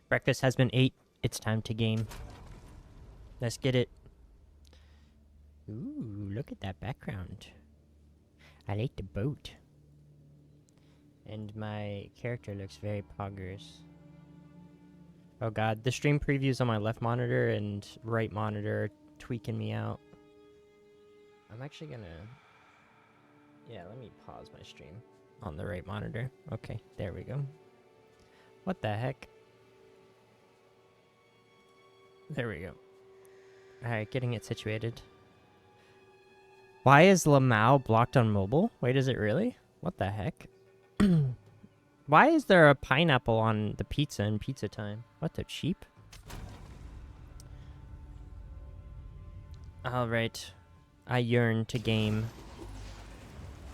Breakfast has been ate. It's time to game. Let's get it. Ooh, look at that background. I like the boat. And my character looks very poggers. Oh god, the stream previews on my left monitor and right monitor are tweaking me out. I'm actually gonna... Yeah, let me pause my stream on the right monitor. Okay, there we go. What the heck? There we go. Alright, getting it situated. Why is Lamau blocked on mobile? Wait, is it really? What the heck? Why is there a pineapple on the pizza in pizza time? What, they're cheap? Alright. I yearn to game.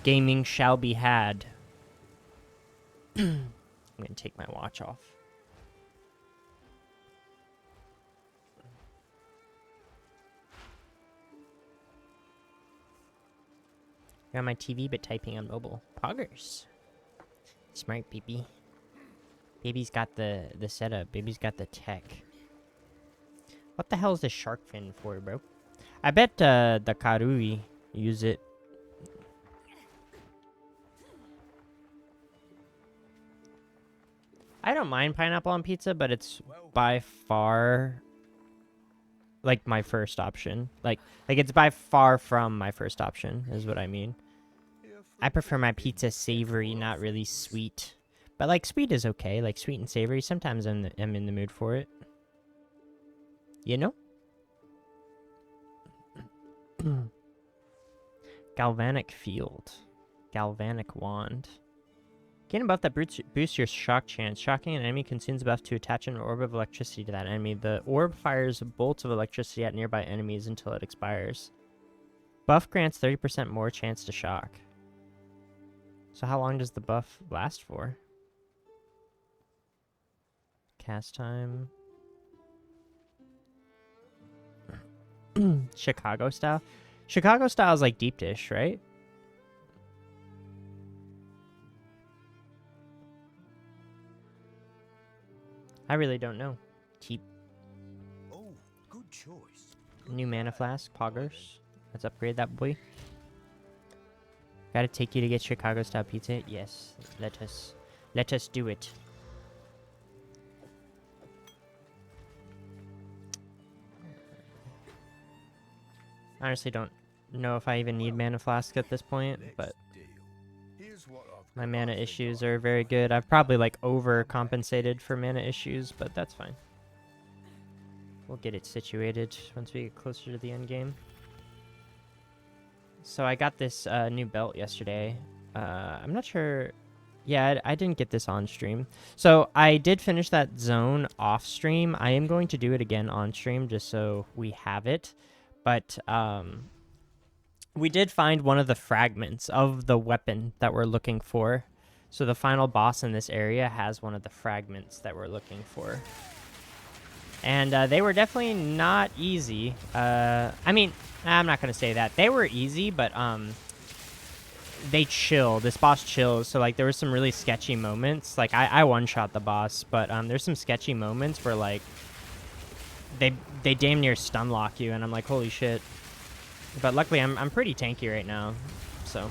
Gaming shall be had. I'm gonna take my watch off. Got my TV, but typing on mobile. Poggers. Smart baby. Baby's got the setup. Baby's got the tech. What the hell is this shark fin for, bro? I bet the Karui use it. I don't mind pineapple on pizza, but it's by far like my first option. Like it's by far from my first option is what I mean. I prefer my pizza savory, not really sweet. But like sweet is okay, like sweet and savory. Sometimes I'm in the mood for it. You know? Galvanic field. Galvanic wand. Gain a buff that boosts your shock chance. Shocking an enemy consumes a buff to attach an orb of electricity to that enemy. The orb fires bolts of electricity at nearby enemies until it expires. Buff grants 30% more chance to shock. So how long does the buff last for? Cast time. Chicago style? Chicago style is like deep dish, right? I really don't know. Keep. Oh, good choice. New mana flask, poggers. Let's upgrade that boy. Gotta take you to get Chicago style pizza? Yes. Let us do it. I honestly don't know if I even need mana flask at this point, but my mana issues are very good. I've probably like overcompensated for mana issues, but that's fine. We'll get it situated once we get closer to the end game. So I got this new belt yesterday. I'm not sure. Yeah, I didn't get this on stream. So I did finish that zone off stream. I am going to do it again on stream just so we have it. But we did find one of the fragments of the weapon that we're looking for. So the final boss in this area has one of the fragments that we're looking for. And they were definitely not easy. I mean, I'm not going to say that. They were easy, but they chill. This boss chills. So, like, there were some really sketchy moments. Like, I one-shot the boss, but there's some sketchy moments where, like, they damn near stun lock you, and I'm like, holy shit. But luckily, I'm pretty tanky right now, so.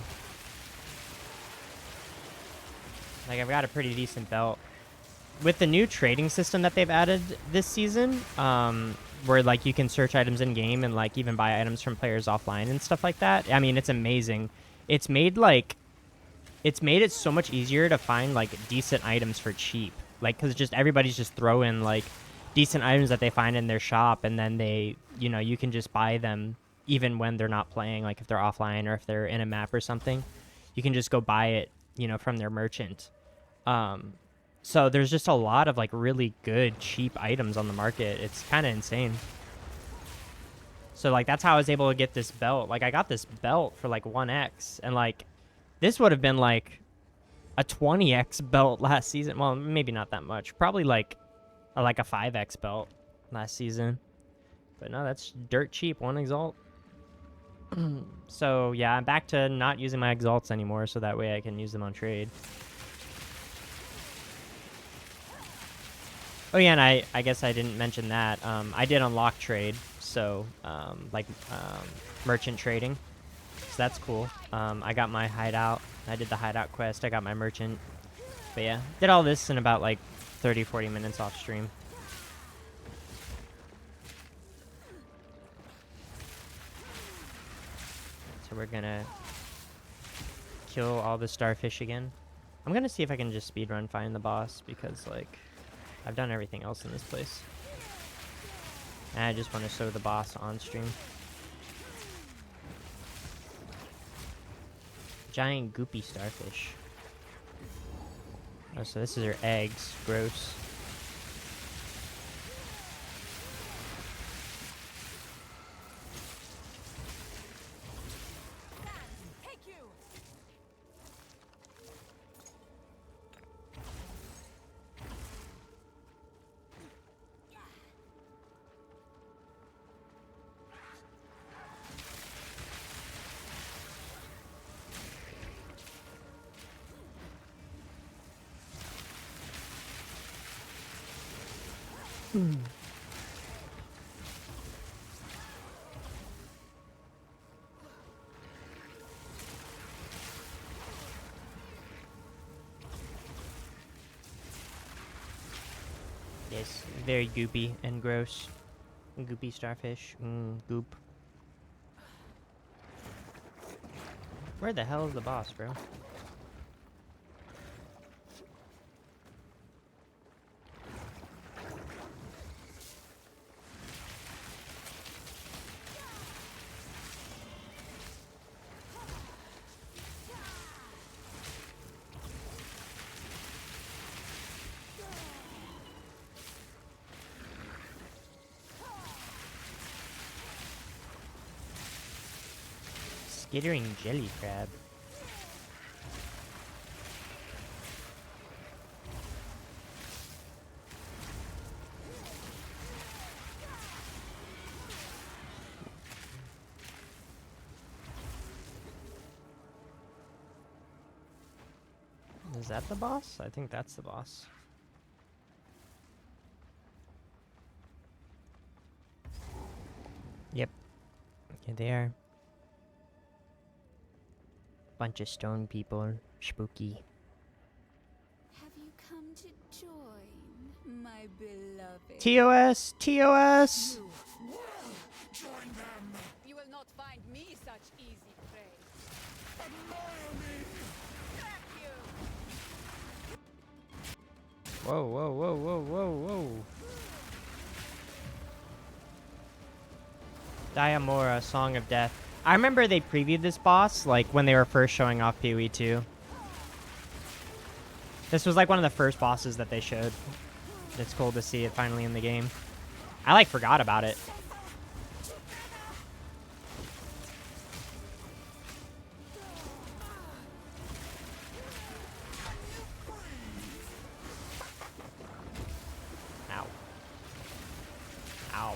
Like, I've got a pretty decent belt. With the new trading system that they've added this season, where like you can search items in game and like even buy items from players offline and stuff like that. I mean, it's amazing. It's made it so much easier to find like decent items for cheap. Like, cause just everybody's just throwing like decent items that they find in their shop, and then they, you know, you can just buy them even when they're not playing. Like if they're offline or if they're in a map or something, you can just go buy it, you know, from their merchant. So there's just a lot of like really good cheap items on the market. It's kind of insane. So like that's how I was able to get this belt. Like I got this belt for like 1x, and like this would have been like a 20x belt last season. Well, maybe not that much. Probably like a 5x belt last season. But no, that's dirt cheap. 1 exalt. So yeah, I'm back to not using my exalts anymore, so that way I can use them on trade. Oh yeah, and I guess I didn't mention that. I did unlock trade, so merchant trading. So that's cool. I got my hideout. I did the hideout quest. I got my merchant. But yeah, did all this in about like 30-40 minutes off stream. So we're gonna kill all the starfish again. I'm gonna see if I can just speedrun find the boss because like I've done everything else in this place. And I just want to show the boss on stream. Giant goopy starfish. Oh, so this is her eggs. Gross. Yes, very goopy and gross. Goopy starfish. Goop. Where the hell is the boss, bro? Skittering jelly crab. Is that the boss? I think that's the boss. Yep. Here they are. Bunch of stone people. Spooky. Have you come to join, my beloved? TOS! TOS! You will not find me such easy prey. Crack you! Whoa, whoa, whoa, whoa, whoa, whoa. Diamora, Song of Death. I remember they previewed this boss, like, when they were first showing off PoE 2. This was, like, one of the first bosses that they showed. It's cool to see it finally in the game. I, like, forgot about it. Ow. Ow.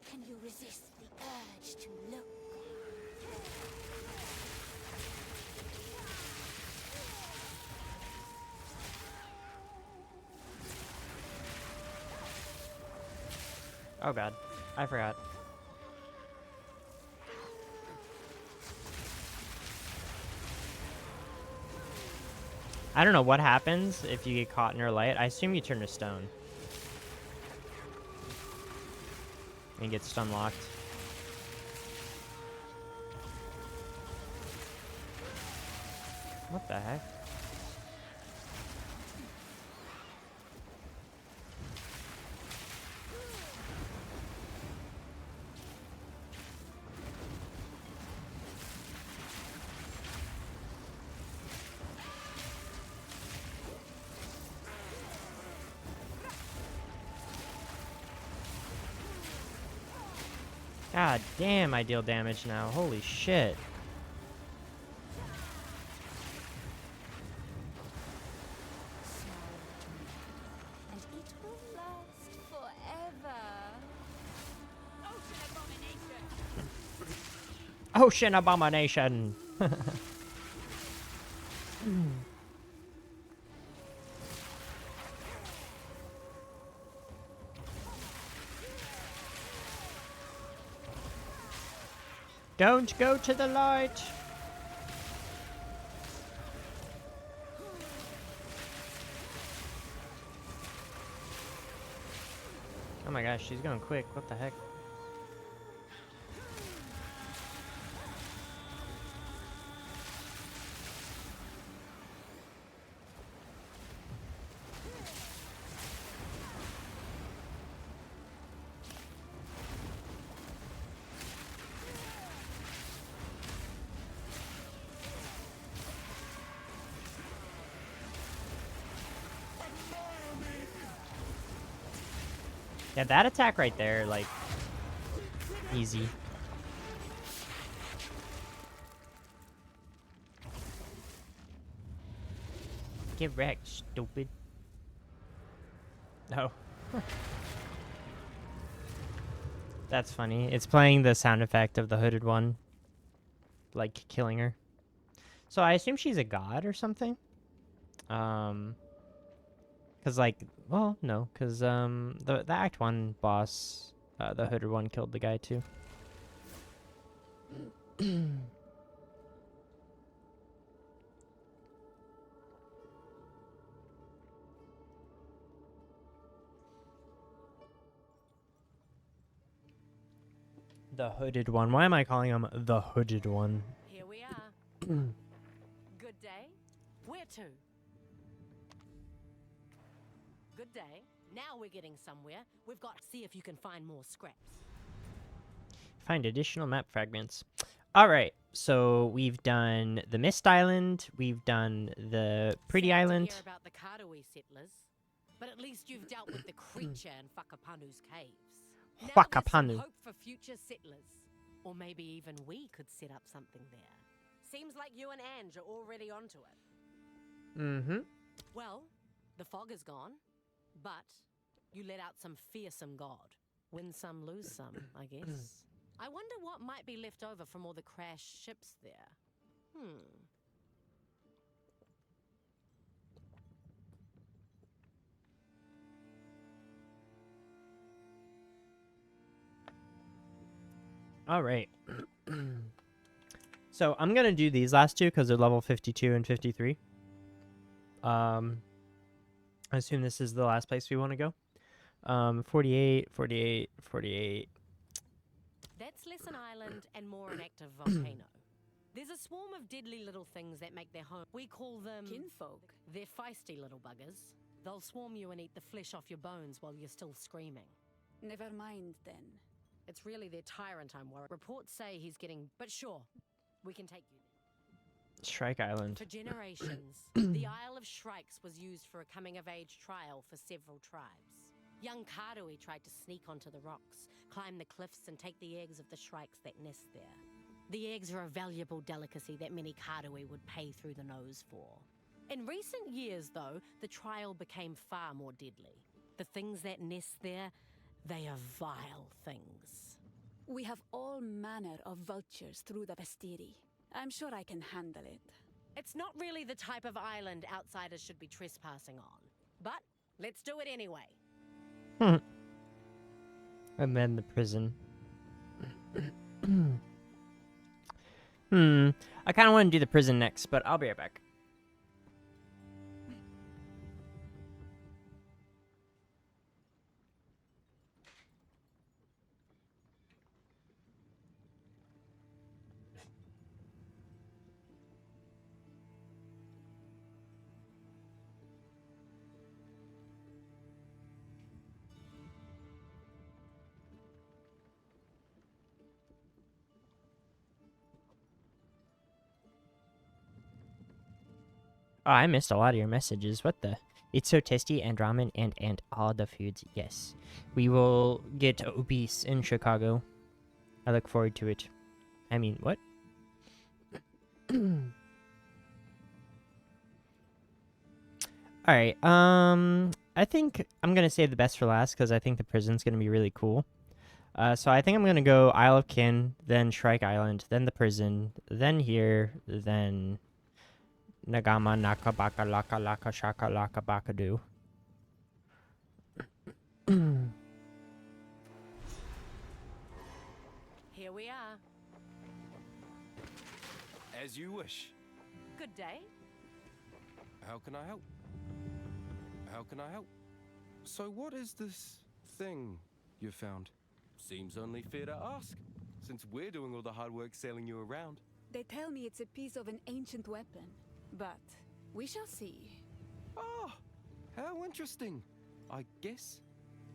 Can you resist the urge to look? Oh god. I forgot. I don't know what happens if you get caught in her light. I assume you turn to stone. And get stun locked. What the heck? God damn, I deal damage now. Holy shit. And it will last forever. Ocean abomination! Ocean abomination. Don't go to the light. Oh my gosh, she's going quick. What the heck? Yeah, that attack right there, like, easy. Get wrecked, stupid. No. That's funny. It's playing the sound effect of the hooded one, like killing her. So I assume she's a god or something. Cause like, well, no, cause the Act 1 boss, the hooded one killed the guy too. The hooded one. Why am I calling him the hooded one? Here we are. Good day. Where to? Good day. Now we're getting somewhere. We've got to see if you can find more scraps. Find additional map fragments. All right, so we've done the Mist Island. We've done the Pretty Sad to Island. hear about the Karawi settlers, but at least you've dealt with the creature in Whakapanu's caves. Now there's some Whakapanu. hope for future settlers. Or maybe even we could set up something there. Seems like you and Ange are already onto it. Mm-hmm. Well, the fog is gone, but you let out some fearsome god. Win some, lose some, I guess. I wonder what might be left over from all the crashed ships there. All right. So I'm gonna do these last two because they're level 52 and 53. I assume this is the last place we want to go. 48, 48, 48. That's Lesson Island and more an active volcano. There's a swarm of deadly little things that make their home. We call them Kinfolk. They're feisty little buggers. They'll swarm you and eat the flesh off your bones while you're still screaming. Never mind then. It's really their tyrant I'm worried. Reports say he's getting... But sure, we can take you there. Shrike Island. For generations, the Isle of Shrikes was used for a coming-of-age trial for several tribes. Young Karui tried to sneak onto the rocks, climb the cliffs and take the eggs of the shrikes that nest there. The eggs are a valuable delicacy that many Karui would pay through the nose for. In recent years, though, the trial became far more deadly. The things that nest there, they are vile things. We have all manner of vultures through the Vestiri. I'm sure I can handle it. It's not really the type of island outsiders should be trespassing on. But let's do it anyway. And then the prison. I kind of want to do the prison next, but I'll be right back. Oh, I missed a lot of your messages. What the? It's so tasty and ramen and all the foods. Yes. We will get obese in Chicago. I look forward to it. I mean, what? Alright, I think I'm gonna save the best for last because I think the prison's gonna be really cool. So I think I'm gonna go Isle of Kin, then Shrike Island, then the prison, then here, then Nagama Naka Baka Laka Laka Shaka Laka Bakadu. Here we are. As you wish. Good day. How can I help? How can I help? So what is this thing you found? Seems only fair to ask, since we're doing all the hard work sailing you around. They tell me it's a piece of an ancient weapon, but we shall see. Ah, how interesting. I guess.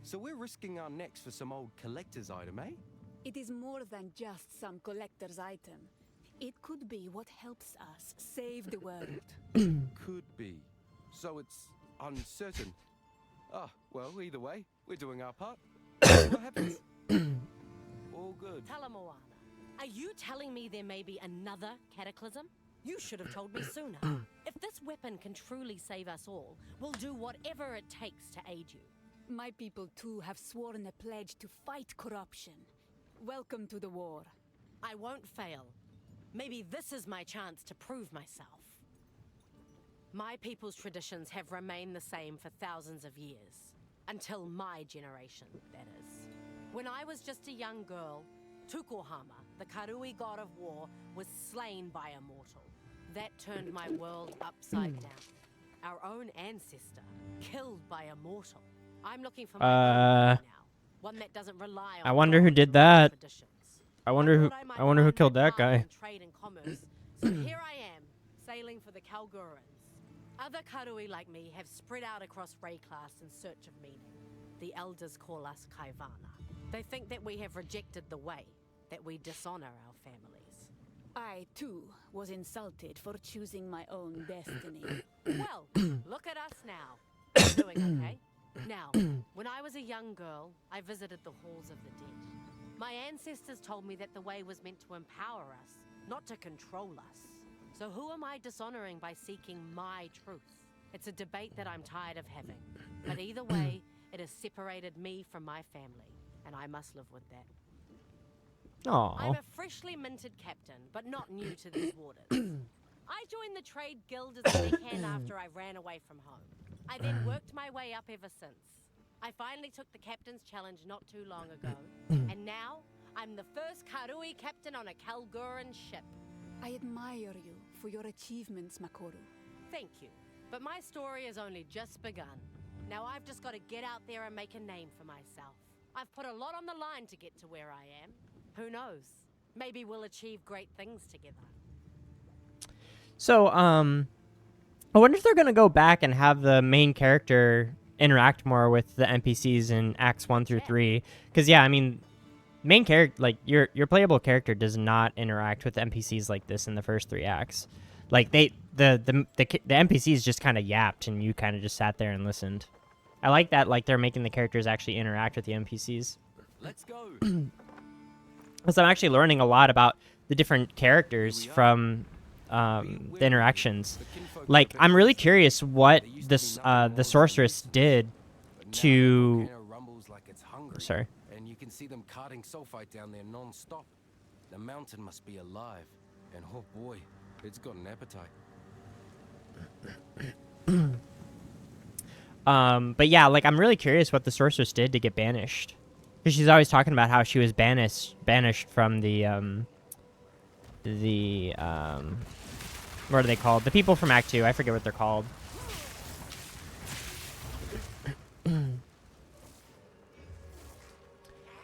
So we're risking our necks for some old collector's item, eh? It is more than just some collector's item. It could be what helps us save the world. Could be. So it's uncertain. Ah, well, either way, we're doing our part. What happens? All good. Talamoana, are you telling me there may be another cataclysm? You should have told me sooner. If this weapon can truly save us all, we'll do whatever it takes to aid you. My people too have sworn a pledge to fight corruption. Welcome to the war. I won't fail. Maybe this is my chance to prove myself. My people's traditions have remained the same for thousands of years. Until my generation, that is. When I was just a young girl, Tukohama, the Karui god of war, was slain by a mortal. That turned my world upside down. Our own ancestor, killed by a mortal. I'm looking for my own now. One that doesn't rely on I wonder who gods did or that. traditions. I wonder who thought killed might that find my guy. path in Trade and commerce. So here I am, sailing for the Kalgurans. Other Karui like me have spread out across Rayclass in search of meaning. The elders call us Kaivana. They think that we have rejected the way, that we dishonor our families. I too was insulted for choosing my own destiny. Well, look at us now. We're doing okay. Now, when I was a young girl, I visited the halls of the dead. My ancestors told me that the way was meant to empower us, not to control us. So who am I dishonoring by seeking my truth? It's a debate that I'm tired of having. But either way, it has separated me from my family, and I must live with that. I'm Aww. a freshly minted captain, but not new to these waters. I joined the trade guild as a deckhand after I ran away from home. I then worked my way up ever since. I finally took the captain's challenge not too long ago, and now I'm the first Karui captain on a Kalguran ship. I admire you for your achievements, Makoru. Thank you, but my story has only just begun. Now I've just got to get out there and make a name for myself. I've put a lot on the line to get to where I am. Who knows? Maybe we'll achieve great things together. So, I wonder if they're gonna go back and have the main character interact more with the NPCs in Acts 1 through 3. Because yeah, I mean, main character, like your playable character, does not interact with NPCs like this in the first 3 acts. Like the NPCs just kind of yapped and you kind of just sat there and listened. I like that. Like they're making the characters actually interact with the NPCs. Let's go. Because I'm actually learning a lot about the different characters from the interactions. Like, I'm really curious what this the sorceress did to. Rumbles like it's hungry, Sorry. and you can see them carting sulfite down there non-stop. The mountain must be alive, and oh boy, it's got an appetite. But yeah, like I'm really curious what the sorceress did to get banished. Because she's always talking about how she was banished from the what are they called? The people from Act 2. I forget what they're called.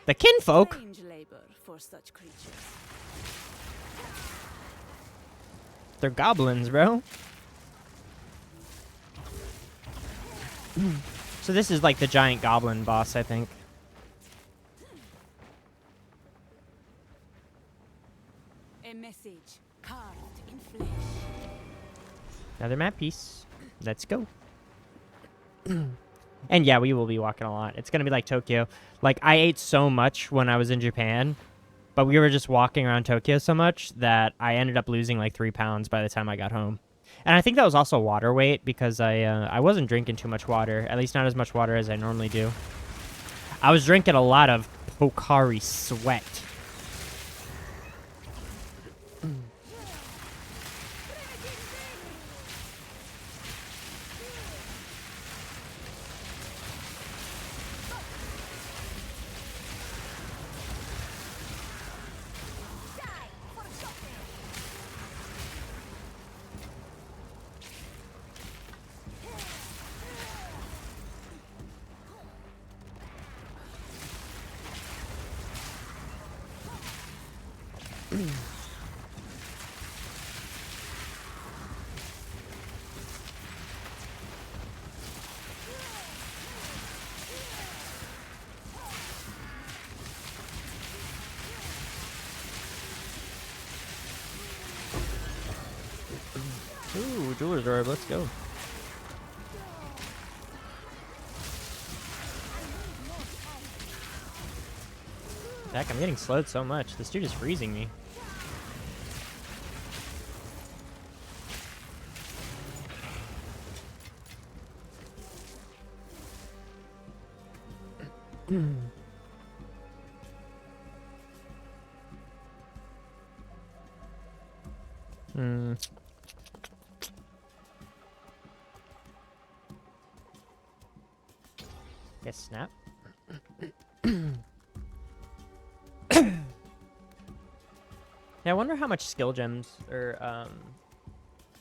The kinfolk. Strange labor for such creatures. They're goblins, bro. So this is like the giant goblin boss, I think. A message carved in flesh. Another map piece. Let's go. And yeah, we will be walking a lot. It's going to be like Tokyo. Like, I ate so much when I was in Japan, but we were just walking around Tokyo so much that I ended up losing like 3 pounds by the time I got home. And I think that was also water weight because I wasn't drinking too much water, at least not as much water as I normally do. I was drinking a lot of Pokari Sweat. Ooh, Jeweler's Orb, let's go. Heck, I'm getting slowed so much. This dude is freezing me. Hmm. Guess snap. Yeah, I wonder how much skill gems or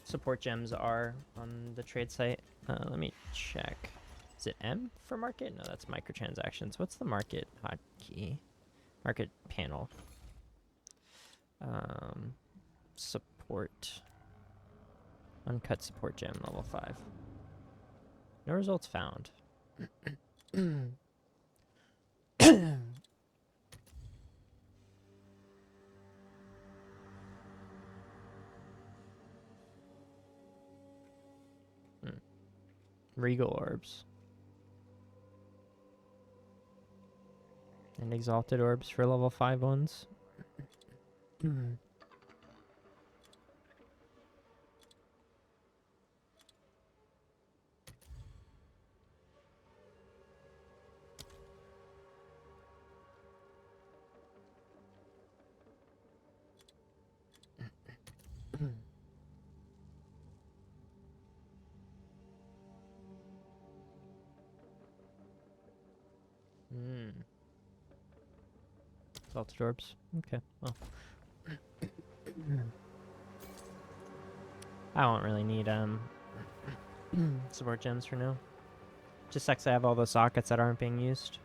support gems are on the trade site. Let me check. Is it M for market? No, that's microtransactions. What's the market hotkey? Market panel. Support. Uncut support gem level 5. No results found. Regal orbs. And exalted orbs for level 5 ones. Exalted orbs. Okay, well. I don't really need support gems for now. Just sucks I have all those sockets that aren't being used.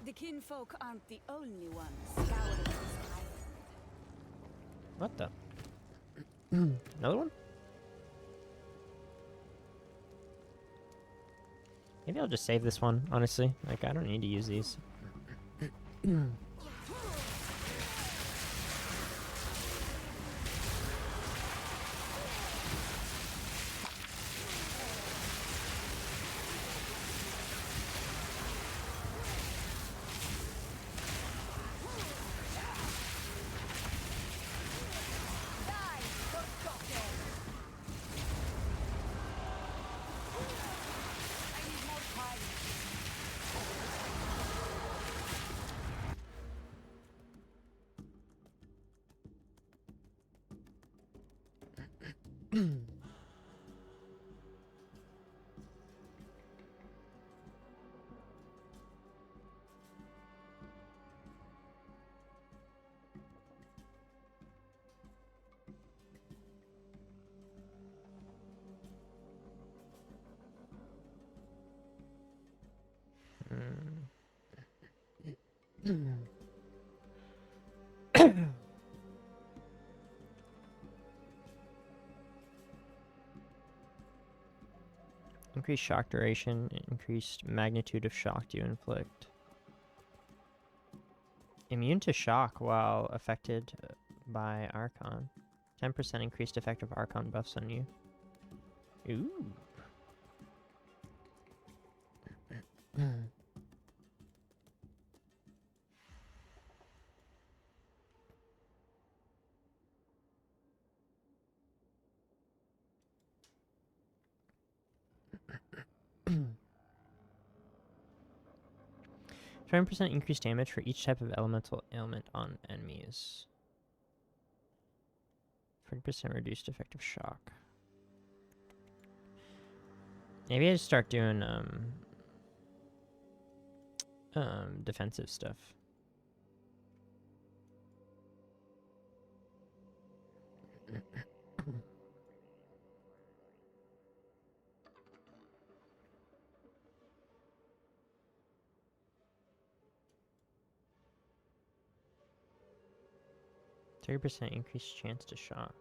The kinfolk aren't the only ones scouring this island. What the? Another one? Maybe I'll just save this one, honestly. Like, I don't need to use these. Increased shock duration, increased magnitude of shock you inflict. Immune to shock while affected by Archon. 10% increased effective Archon buffs on you. Ooh. 20% increased damage for each type of elemental ailment on enemies. 40% reduced effective shock. Maybe I just start doing defensive stuff. %30 increased chance to shock.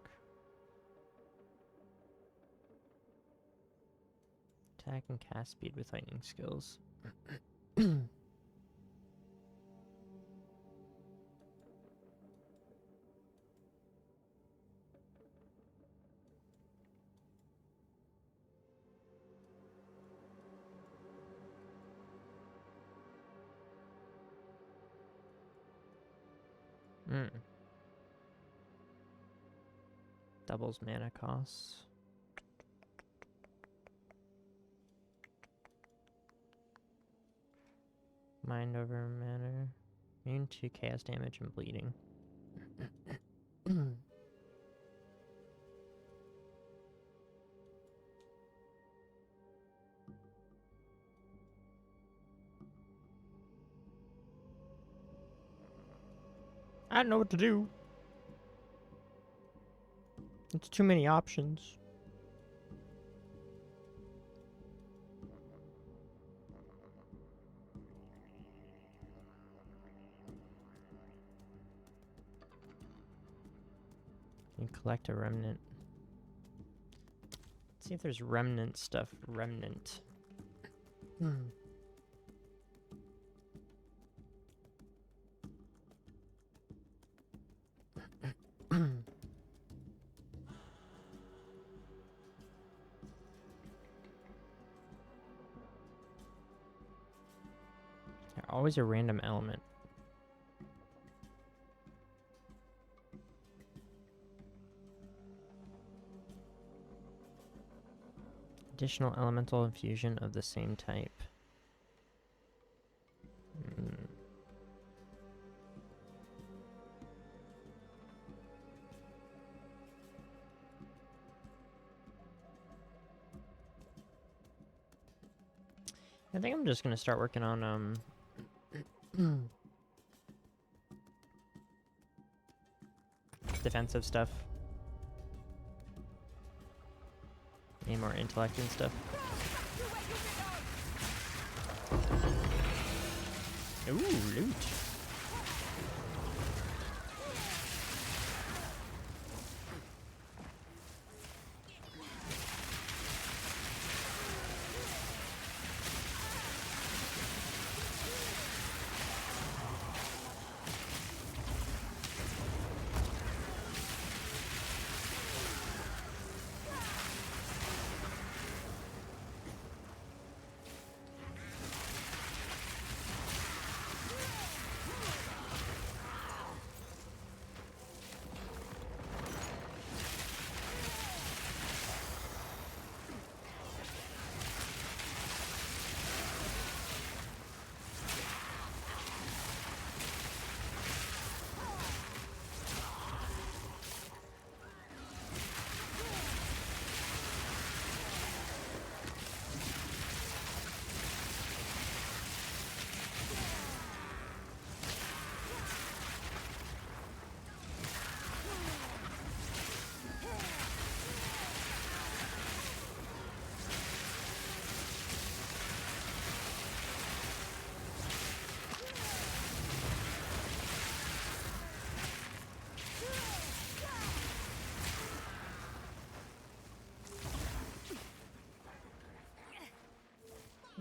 Attack and cast speed with lightning skills. Doubles mana costs. Mind over matter. Immune to chaos damage and bleeding. I don't know what to do. It's too many options. You collect a remnant. Let's see if there's remnant stuff. Remnant. Always a random element. Additional elemental infusion of the same type. I think I'm just gonna start working on defensive stuff. Need more intellect and stuff. Ooh, loot.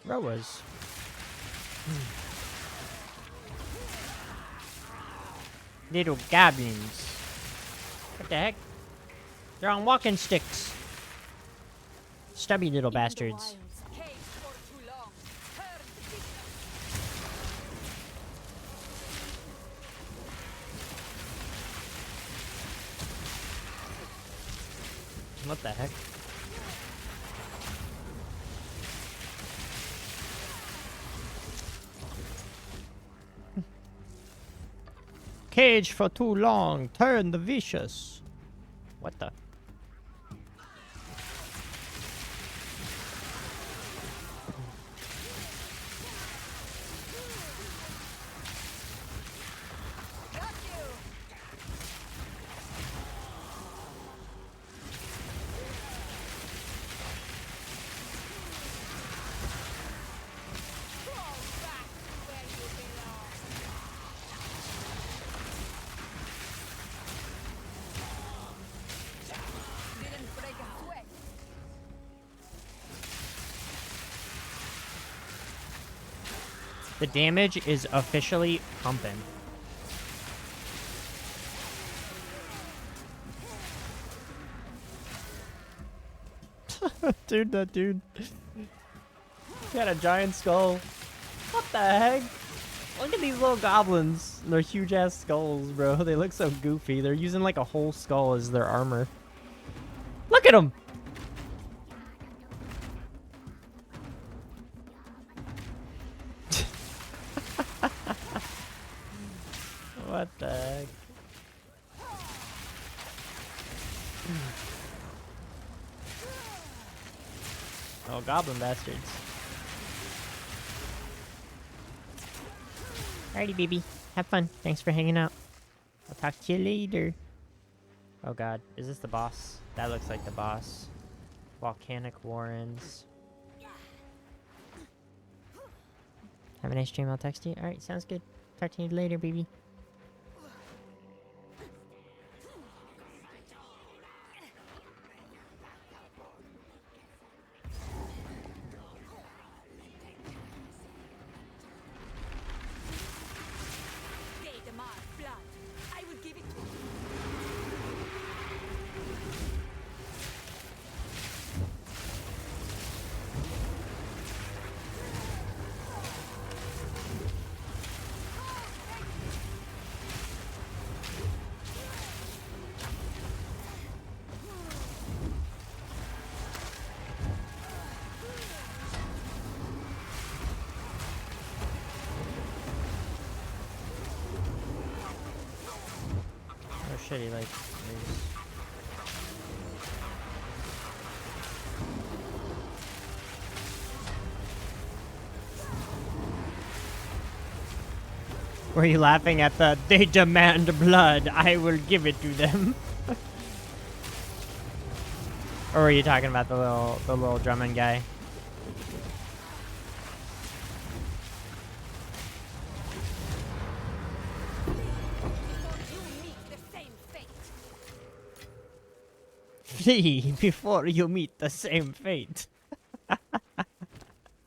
Rowas. Little goblins. What the heck? They're on walking sticks. Stubby little bastards. What the heck? cage for too long. Turn the vicious. What the? The damage is officially pumping. Dude, that dude. He had a giant skull. What the heck? Look at these little goblins. They're huge ass skulls, bro. They look so goofy. They're using like a whole skull as their armor. Look at them! What the heck? Oh, goblin bastards. Alrighty, baby. Have fun. Thanks for hanging out. I'll talk to you later. Oh god. Is this the boss? That looks like the boss. Volcanic Warrens. Have a nice stream. I'll text you. Alright, sounds good. Talk to you later, baby. Shit, he like moves. Were you laughing at the "they demand blood, I will give it to them"? Or were you talking about the little Drummond guy? Flee before you meet the same fate.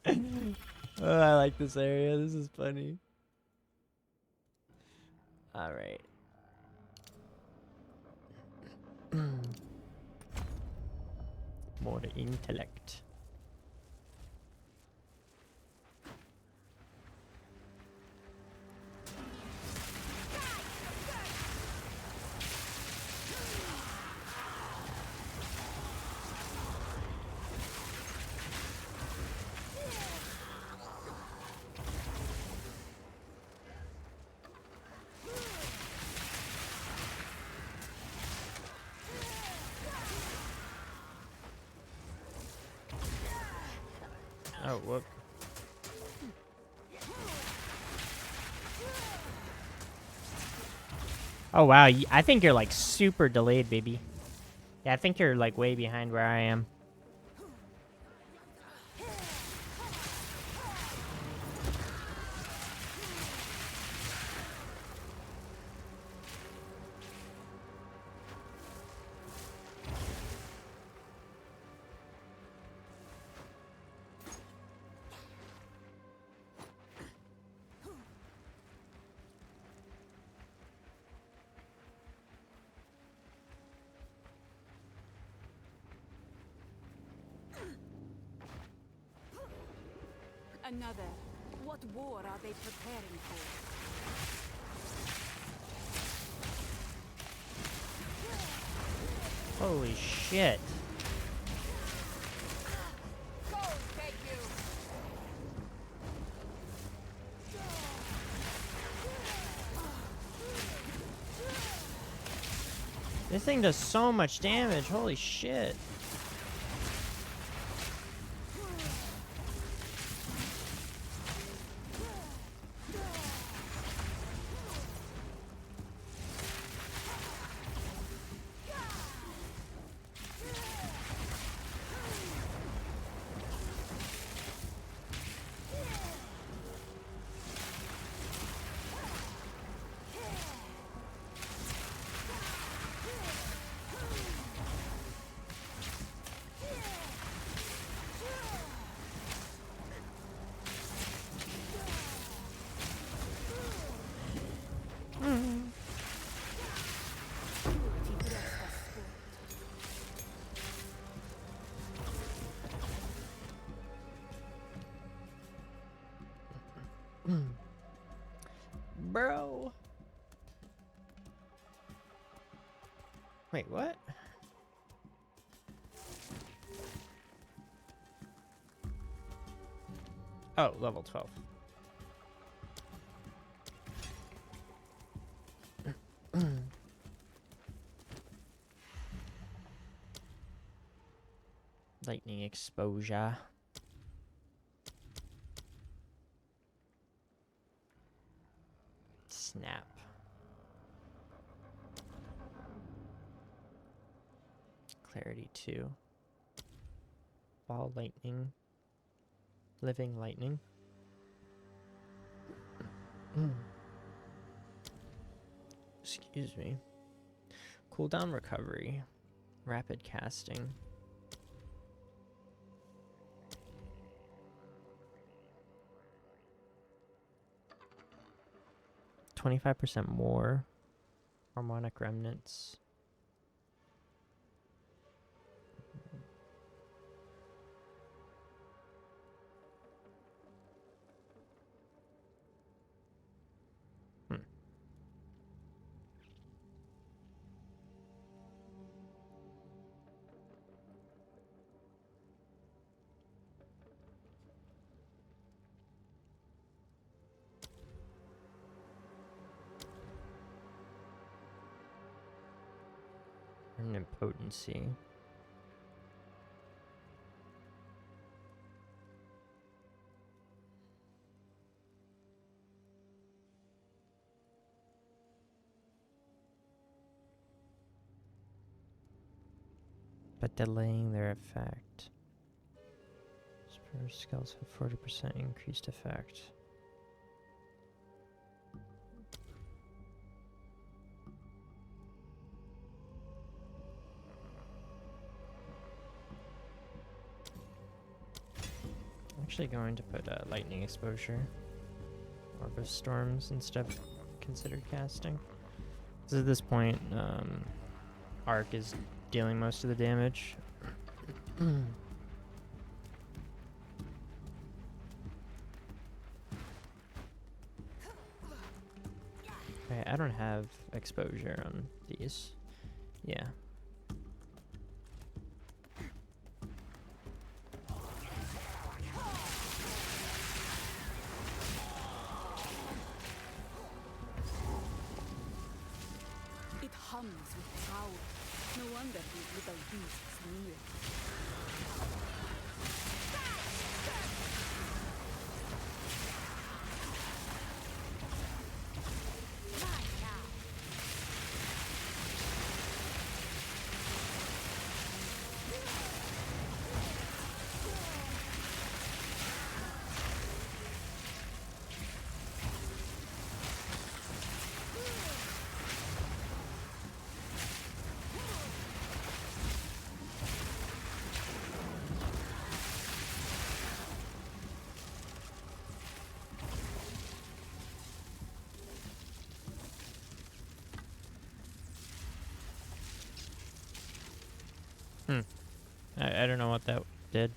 Oh, I like this area. This is funny. All right. More intellect. Oh, whoop. Oh, wow. I think you're, like, super delayed, baby. Yeah, I think you're, like, way behind where I am. Another. What war are they preparing for? Holy shit. This thing does so much damage. Holy shit. Bro. Wait, what? Oh, level 12. Lightning exposure. Snap. Clarity 2. Ball lightning. Living lightning. Excuse me. Cooldown recovery. Rapid casting. %25 more harmonic remnants. And potency. But delaying their effect. Spur skills have 40% increased effect. Actually going to put lightning exposure, orb of storms instead of considered casting. Because at this point, Arc is dealing most of the damage. Okay, I don't have exposure on these. Yeah. Hums with power. No wonder these little beasts kneel. I don't know what that did.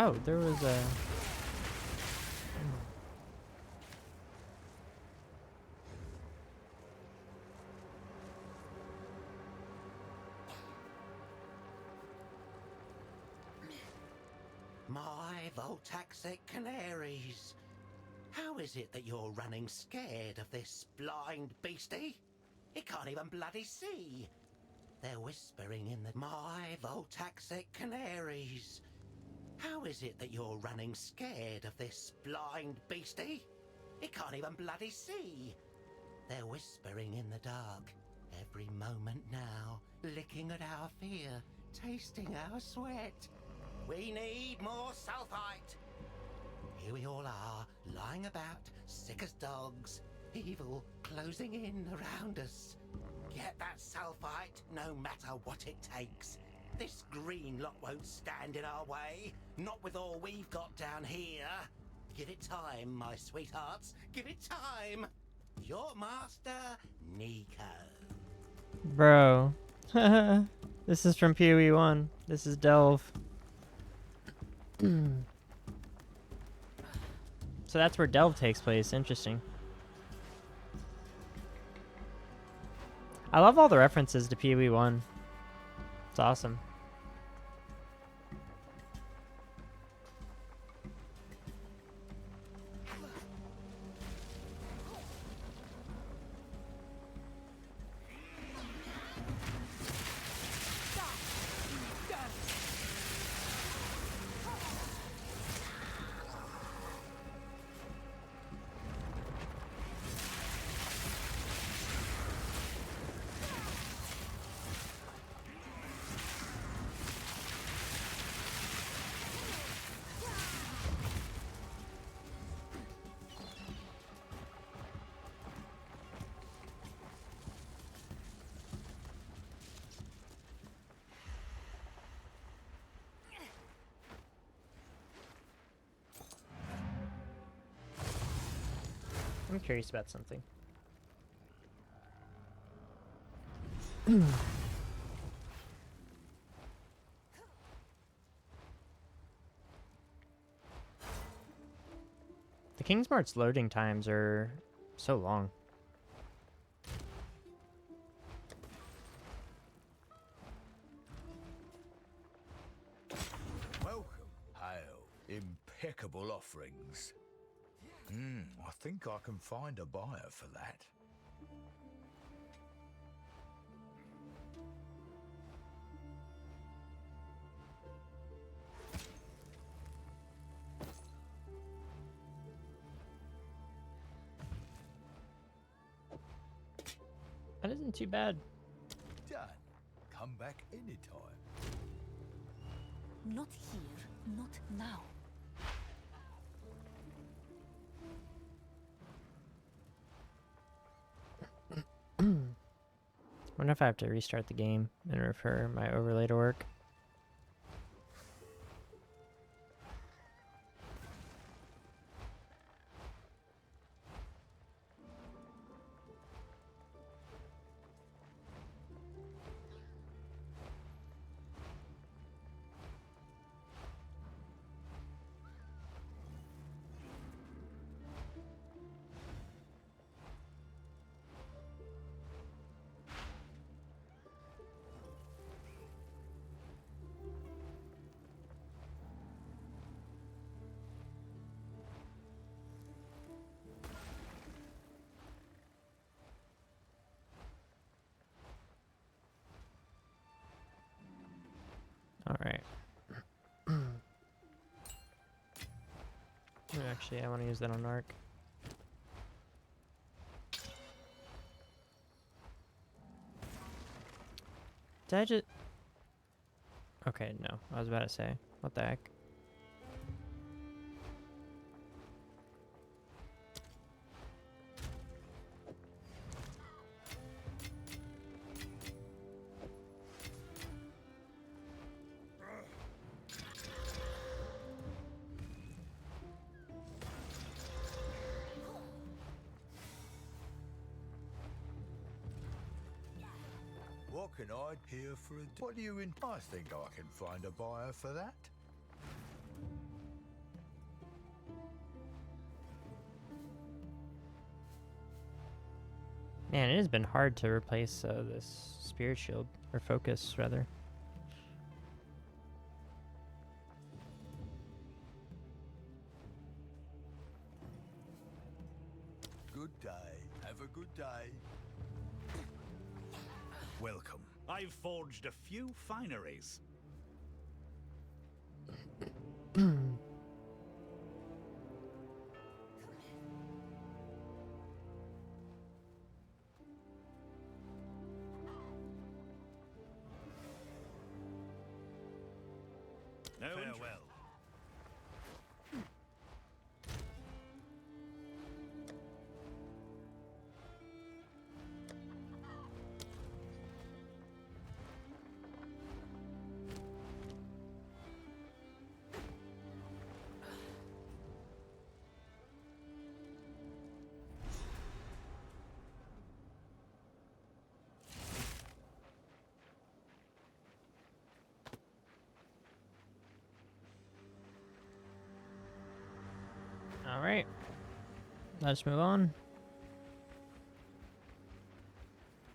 Oh, there was a... My Voltaxic Canaries. How is it that you're running scared of this blind beastie? It can't even bloody see. They're whispering in the... My Voltaxic Canaries. How is it that you're running scared of this blind beastie? It can't even bloody see. They're whispering in the dark. Every moment now, licking at our fear, tasting our sweat. We need more sulfite. Here we all are, lying about, sick as dogs, evil closing in around us. Get that sulfite, no matter what it takes. This green lot won't stand in our way, not with all we've got down here. Give it time, my sweethearts, give it time. Your master, Nico. Bro. This is from PoE 1. This is Delve. So that's where Delve takes place. Interesting. I love all the references to PoE 1. It's awesome. I'm curious about something. The Kingsmart's loading times are so long. Welcome. Hail. Impeccable offerings. I think I can find a buyer for that. That isn't too bad. Done. Come back anytime. Not here, not now. Wonder if I have to restart the game in order for my overlay to work. Alright. Actually, I want to use that on Arc. Did I just... Okay, no. I was about to say. What the heck? What can I hear for a... What do you in... I think I can find a buyer for that. Man, it has been hard to replace this Spirit Shield, or Focus, rather. Good day. Have a good day. Welcome. I've forged a few fineries. No farewell. All right, let's move on.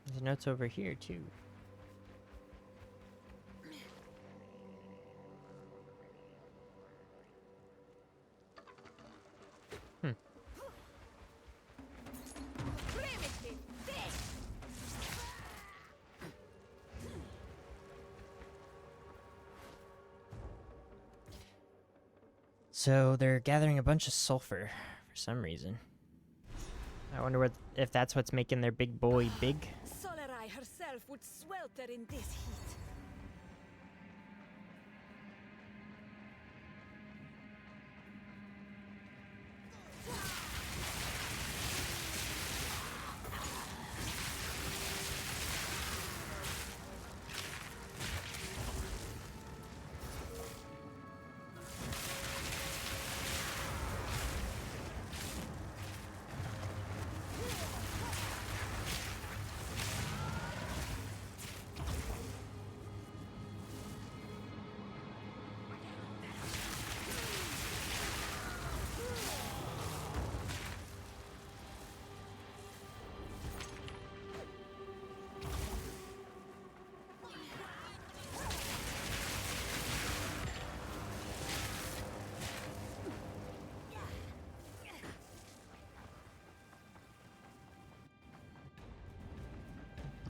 There's notes over here too. So they're gathering a bunch of sulfur for some reason. I wonder if that's what's making their big boy big. Solarai herself would swelter in this heat.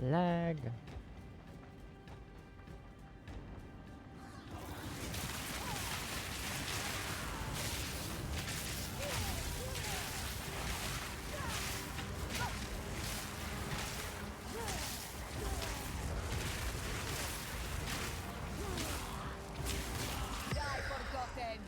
Lag. Die forgotten.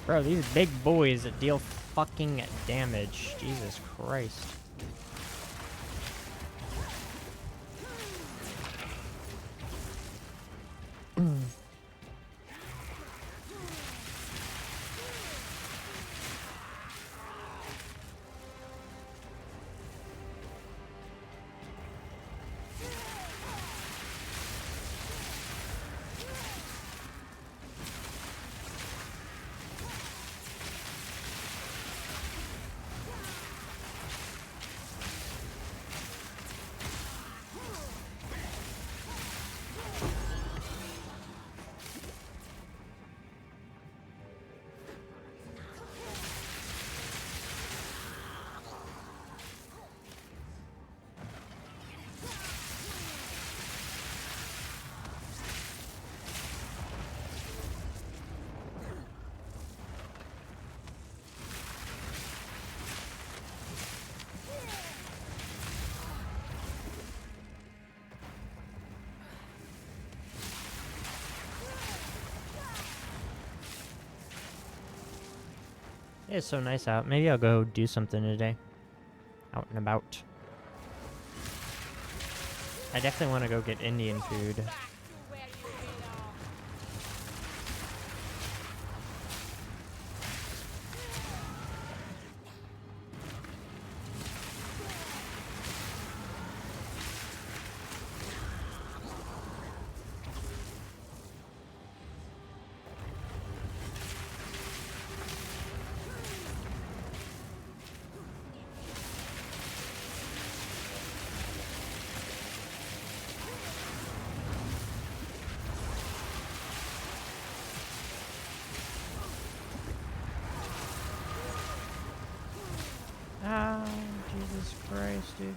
Bro, these big boys that deal fucking damage. Jesus Christ. It's so nice out. Maybe I'll go do something today. Out and about. I definitely want to go get Indian food. Ah, Jesus Christ, dude.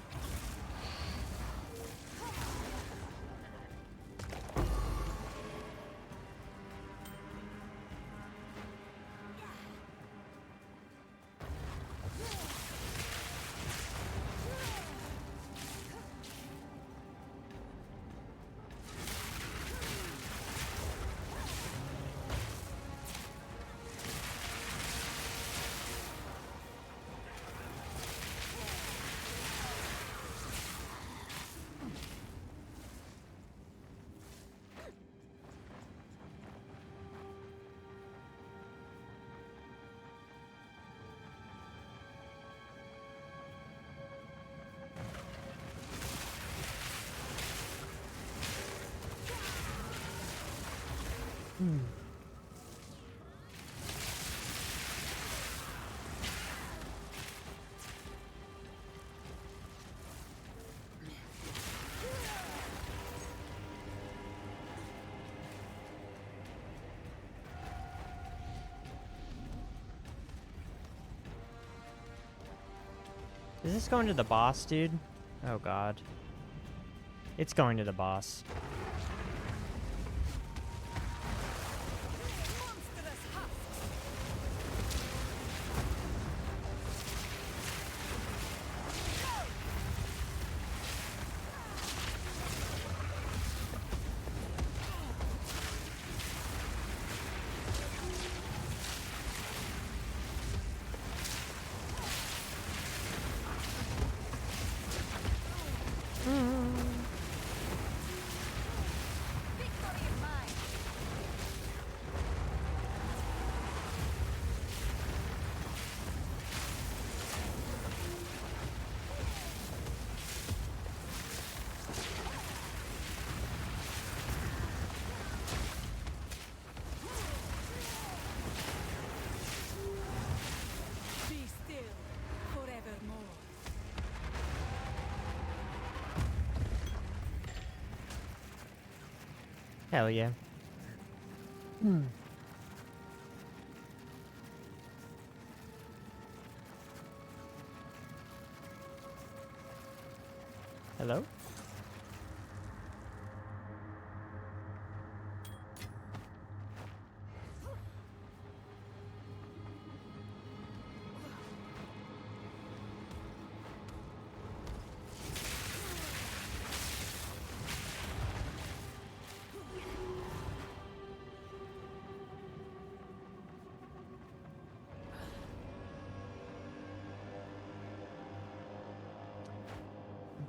Is this going to the boss, dude? Oh god. It's going to the boss. Be still, forevermore. Hell yeah. Hello?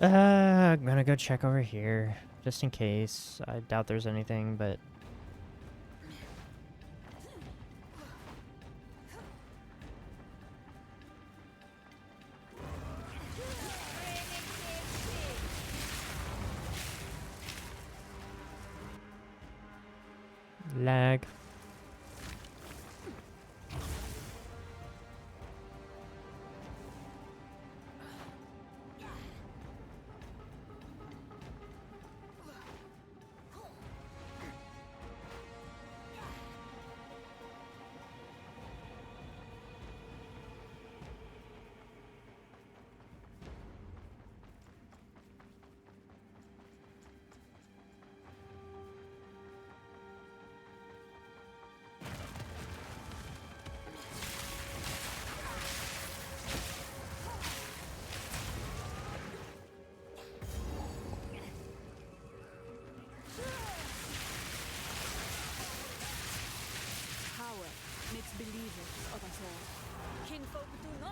I'm gonna go check over here, just in case. I doubt there's anything, but... Lag.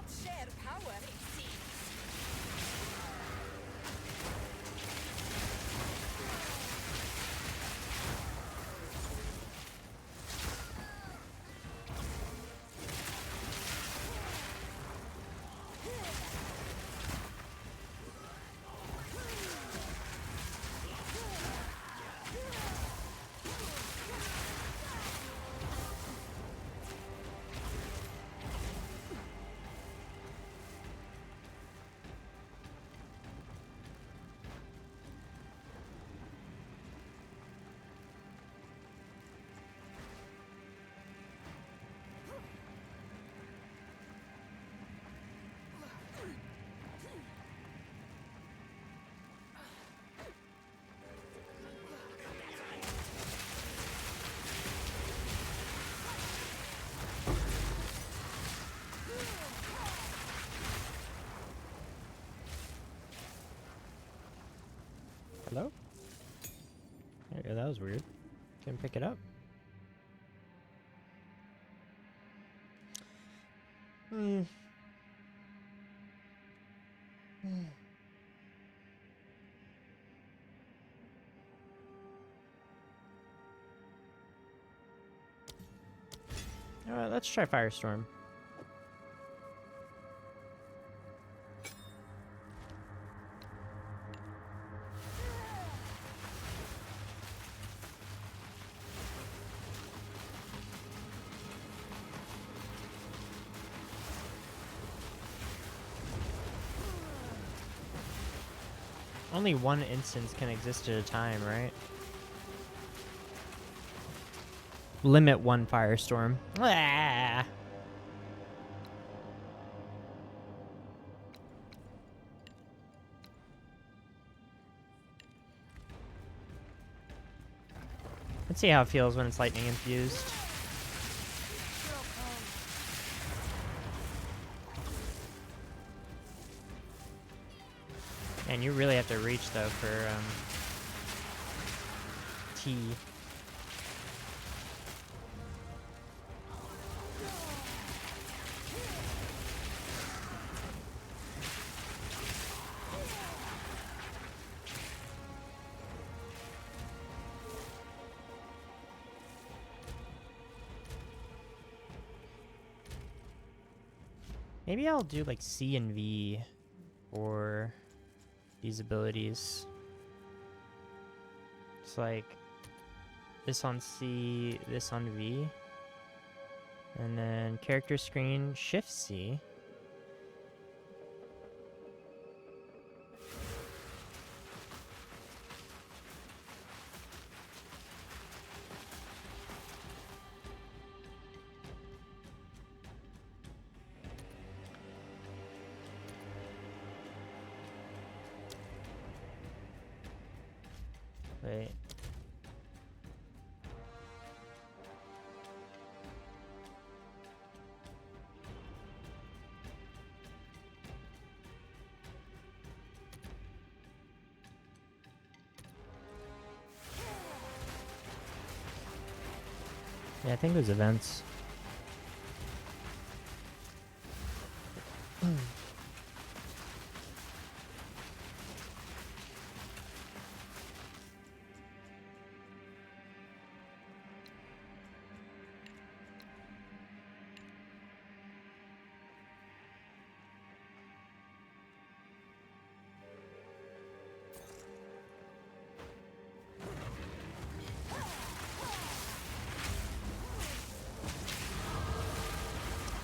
share power, it seems. Hello? Yeah, that was weird. Couldn't pick it up. Alright, let's try Firestorm. Only one instance can exist at a time, right? Limit one Firestorm. Ah! Let's see how it feels when it's lightning infused. And you really have to reach though for T. Maybe I'll do like C and V for these abilities. It's like this on C, this on V. And then character screen, Shift C. Wait. Yeah, I think there's events.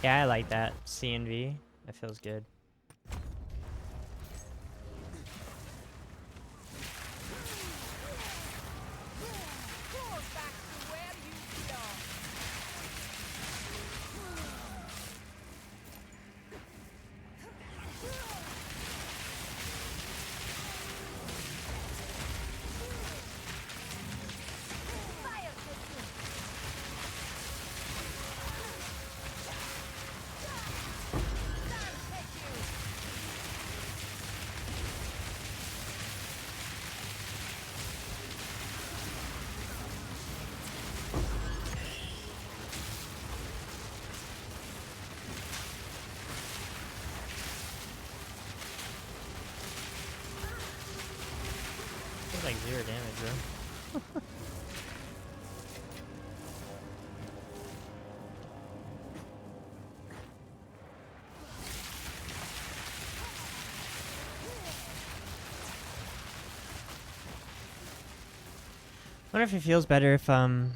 Yeah, I like that. C and V. That feels good. like 0 damage, bro. Wonder if it feels better if you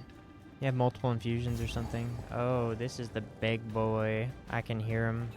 have multiple infusions or something. Oh, this is the big boy. I can hear him.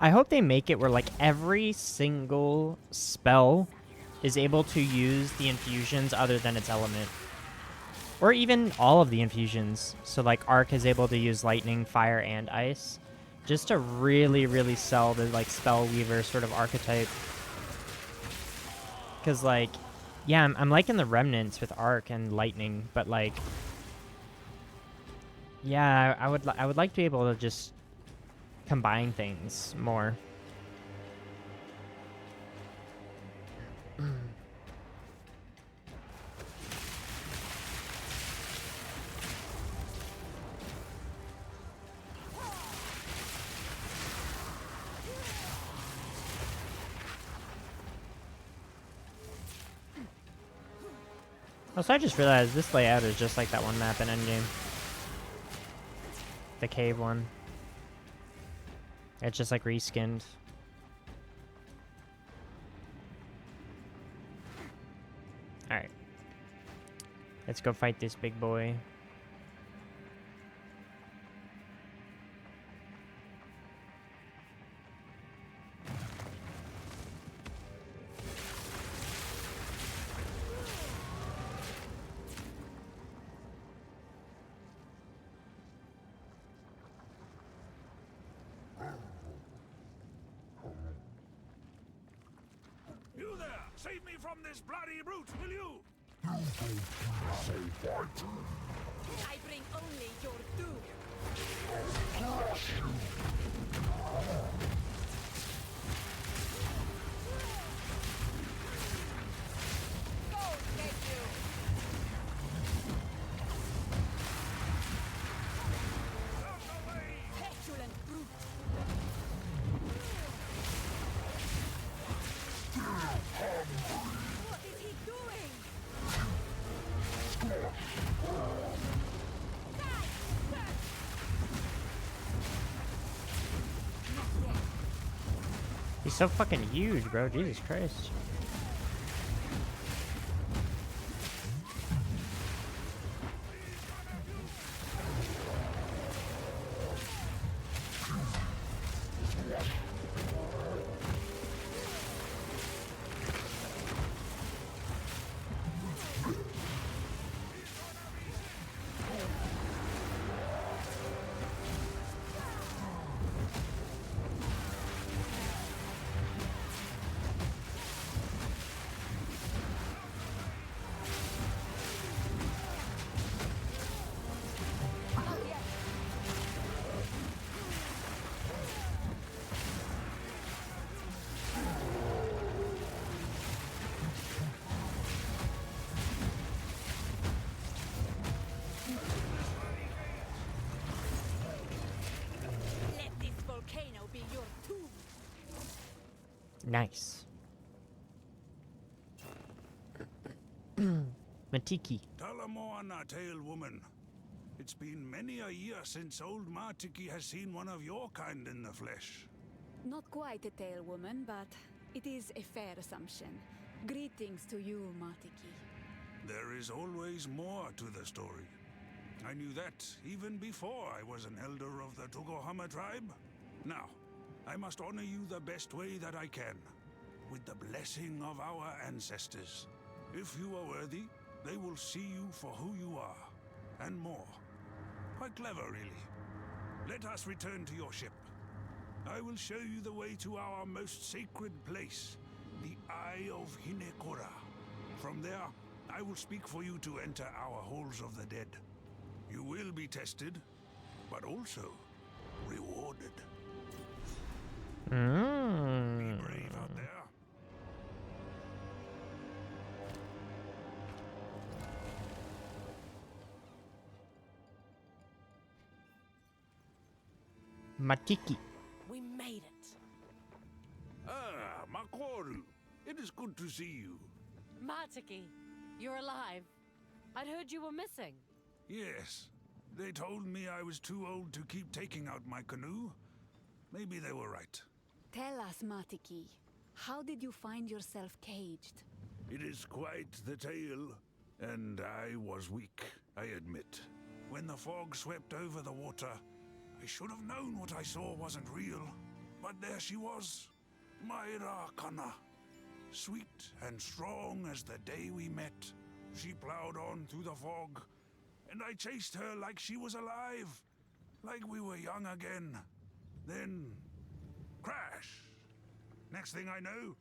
I hope they make it where like every single spell is able to use the infusions other than its element. Or even all of the infusions. So like Arc is able to use lightning, fire, and ice. Just to really, really sell the like spell weaver sort of archetype. Cause like, yeah, I'm liking the remnants with Arc and lightning, but like, yeah, I would like to be able to just combine things more. Also, I just realized this layout is just like that one map in Endgame. The cave one. It's just like reskinned. Alright. Let's go fight this big boy. You there! Save me from this bloody brute, will you? I bring only your doom. Go get you. Petulant brute. What is he doing? He's so fucking huge, bro. Jesus Christ. Let this volcano be your tomb. Nice. Matiki. Talamoana, Tail Woman. It's been many a year since old Martiki has seen one of your kind in the flesh. Not quite a tail woman, but it is a fair assumption. Greetings to you, Martiki. There is always more to the story. I knew that even before I was an elder of the Togohama tribe. Now, I must honor you the best way that I can, with the blessing of our ancestors. If you are worthy, they will see you for who you are, and more. Quite clever, really. Let us return to your ship. I will show you the way to our most sacred place, the Eye of Hinekora. From there, I will speak for you to enter our halls of the dead. You will be tested, but also rewarded. Be brave out there. Matiki. We made it. Ah, Makoru. It is good to see you. Martiki, you're alive. I'd heard you were missing. Yes. They told me I was too old to keep taking out my canoe. Maybe they were right. Tell us, Matiki, how did you find yourself caged? It is quite the tale, and I was weak, I admit. When the fog swept over the water, I should have known what I saw wasn't real. But there she was, Myra Kana. Sweet and strong as the day we met. She plowed on through the fog, and I chased her like she was alive, like we were young again. Then, crash! Next thing I know,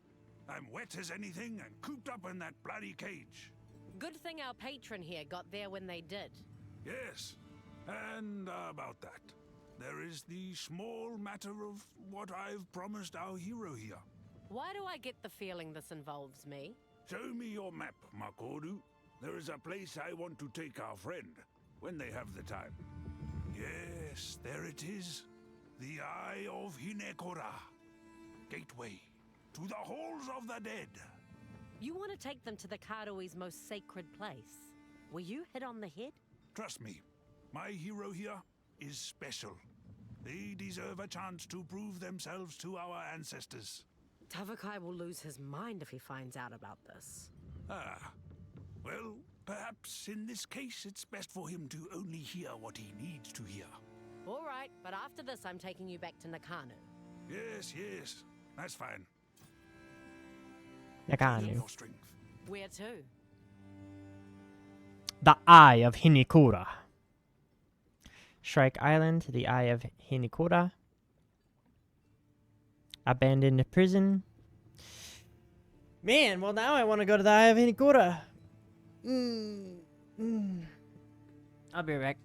I'm wet as anything and cooped up in that bloody cage. Good thing our patron here got there when they did. Yes, and about that, there is the small matter of what I've promised our hero here. Why do I get the feeling this involves me? Show me your map, Makoru. There is a place I want to take our friend, when they have the time. Yes, there it is. The Eye of Hinekora. Gateway to the Halls of the Dead. You want to take them to the Karui's most sacred place. Were you hit on the head? Trust me, my hero here is special. They deserve a chance to prove themselves to our ancestors. Tavakai will lose his mind if he finds out about this. Ah, well, perhaps in this case it's best for him to only hear what he needs to hear. All right, but after this I'm taking you back to Nakano. Yes, that's fine. Nakano. Your strength. Where to? The Eye of Hinikura. Shrike Island, the Eye of Hinikura. Abandoned prison. Man, well now I want to go to the Eye of Hinikura. I'll be right back.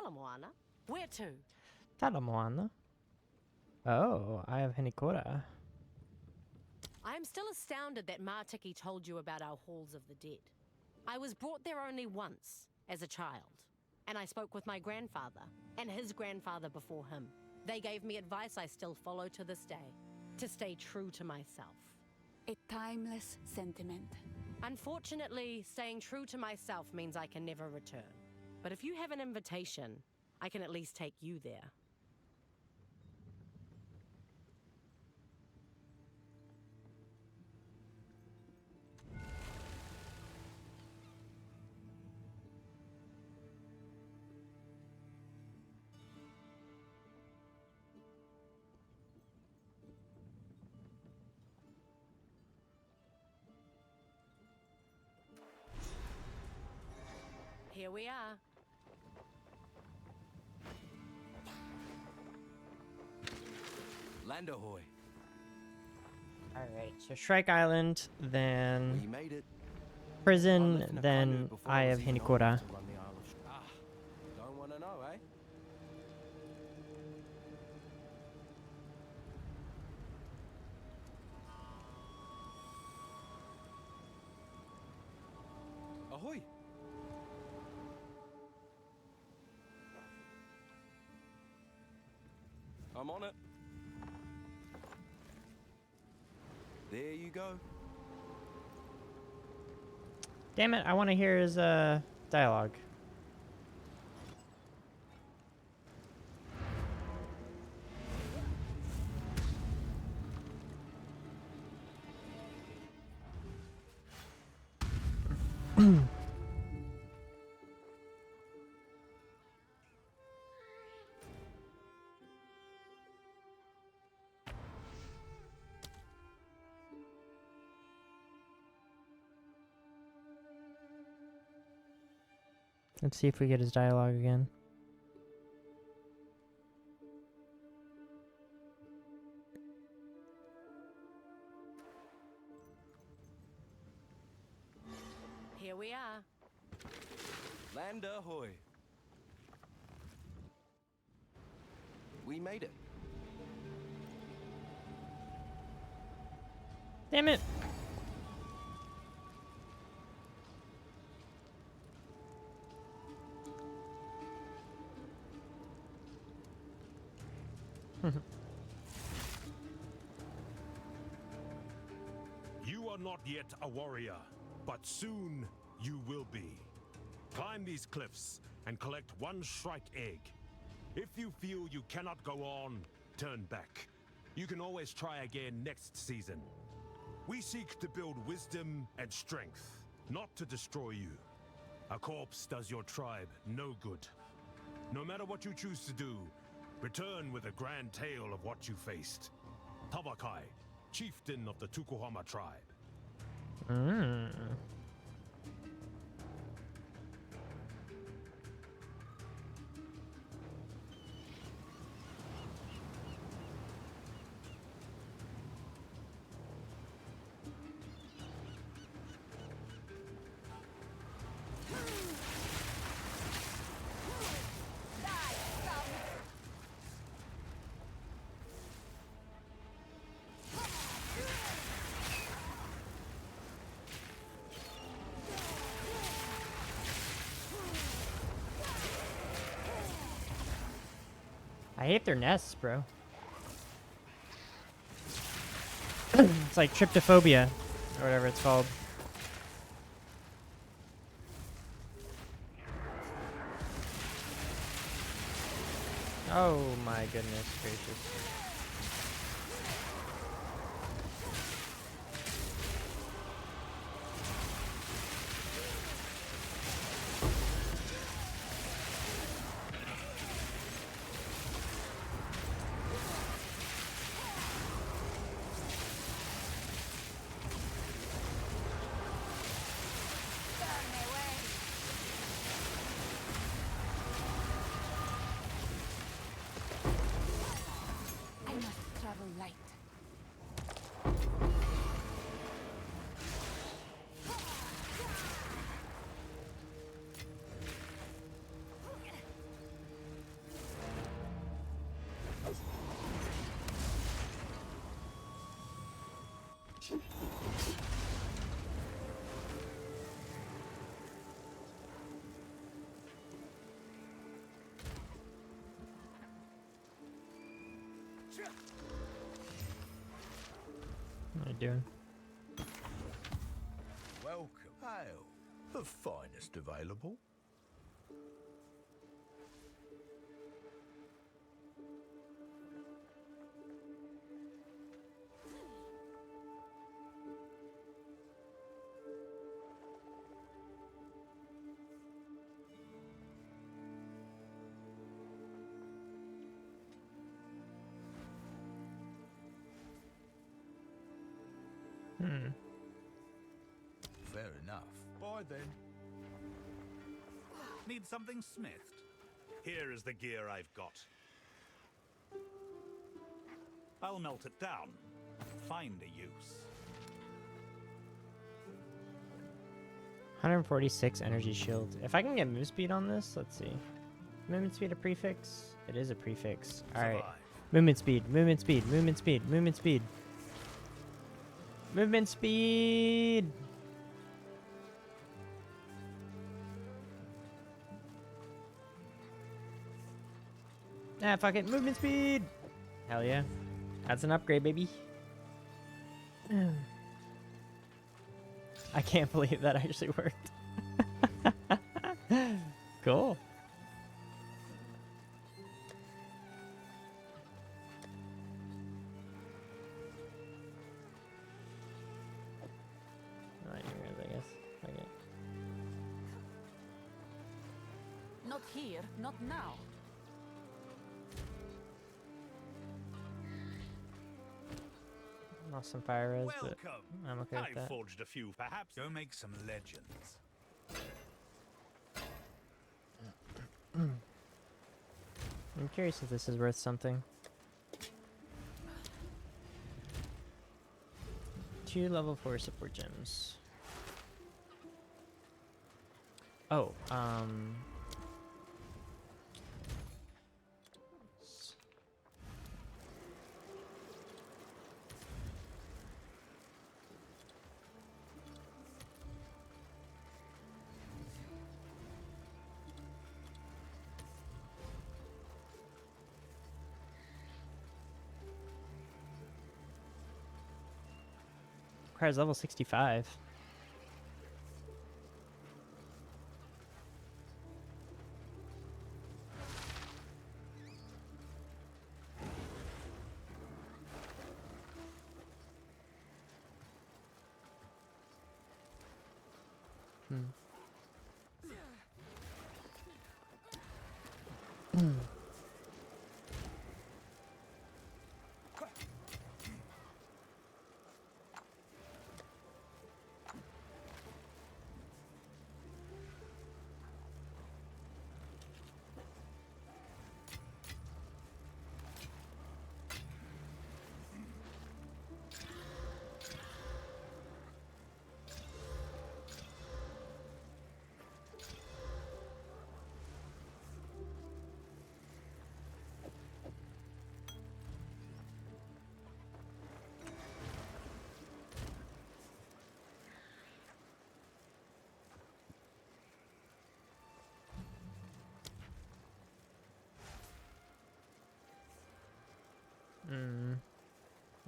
Talamoana. Where to? Talamoana. Oh, I have Hinikora. I am still astounded that Martiki told you about our halls of the dead. I was brought there only once, as a child. And I spoke with my grandfather, and his grandfather before him. They gave me advice I still follow to this day. To stay true to myself. A timeless sentiment. Unfortunately, staying true to myself means I can never return. But if you have an invitation, I can at least take you there. Here we are. Land ahoy. Alright, so Shrike Island, then We made it. I prison, left in a then canoe before Eye it of was even open Hinikora. to run the Isle of don't wanna know, eh? Ahoy! I'm on it. There you go. Damn it, I want to hear his dialogue. Let's see if we get his dialogue again. Here we are. Land ahoy. We made it. Damn it! You are not yet a warrior, but soon you will be. Climb these cliffs and collect one Shrike egg. If you feel you cannot go on, turn back. You can always try again next season. We seek to build wisdom and strength, not to destroy you. A corpse does your tribe no good. No matter what you choose to do, return with a grand tale of what you faced. Tabakai, chieftain of the Tukuhama tribe. I hate their nests, bro. It's like tryptophobia, or whatever it's called. Oh my goodness gracious. What are you doing? Welcome. Ale, the finest available. Fair enough. Bye then. Need something smithed? Here is the gear I've got. I'll melt it down. Find a use. 146 energy shield. If I can get move speed on this, let's see. Movement speed a prefix? It is a prefix. Alright. Survive. Movement speed, movement speed, movement speed, movement speed. Movement speed! Ah, fuck it. Movement speed! Hell yeah. That's an upgrade, baby. I can't believe that actually worked. Cool. Alright, here it is, I guess. Okay. Not here, not now. Lost some fire res, but Welcome. I'm okay with I've that. forged a few, perhaps. Go make some legends. I'm curious if this is worth something. 2 level 4 support gems. Oh, requires level 65.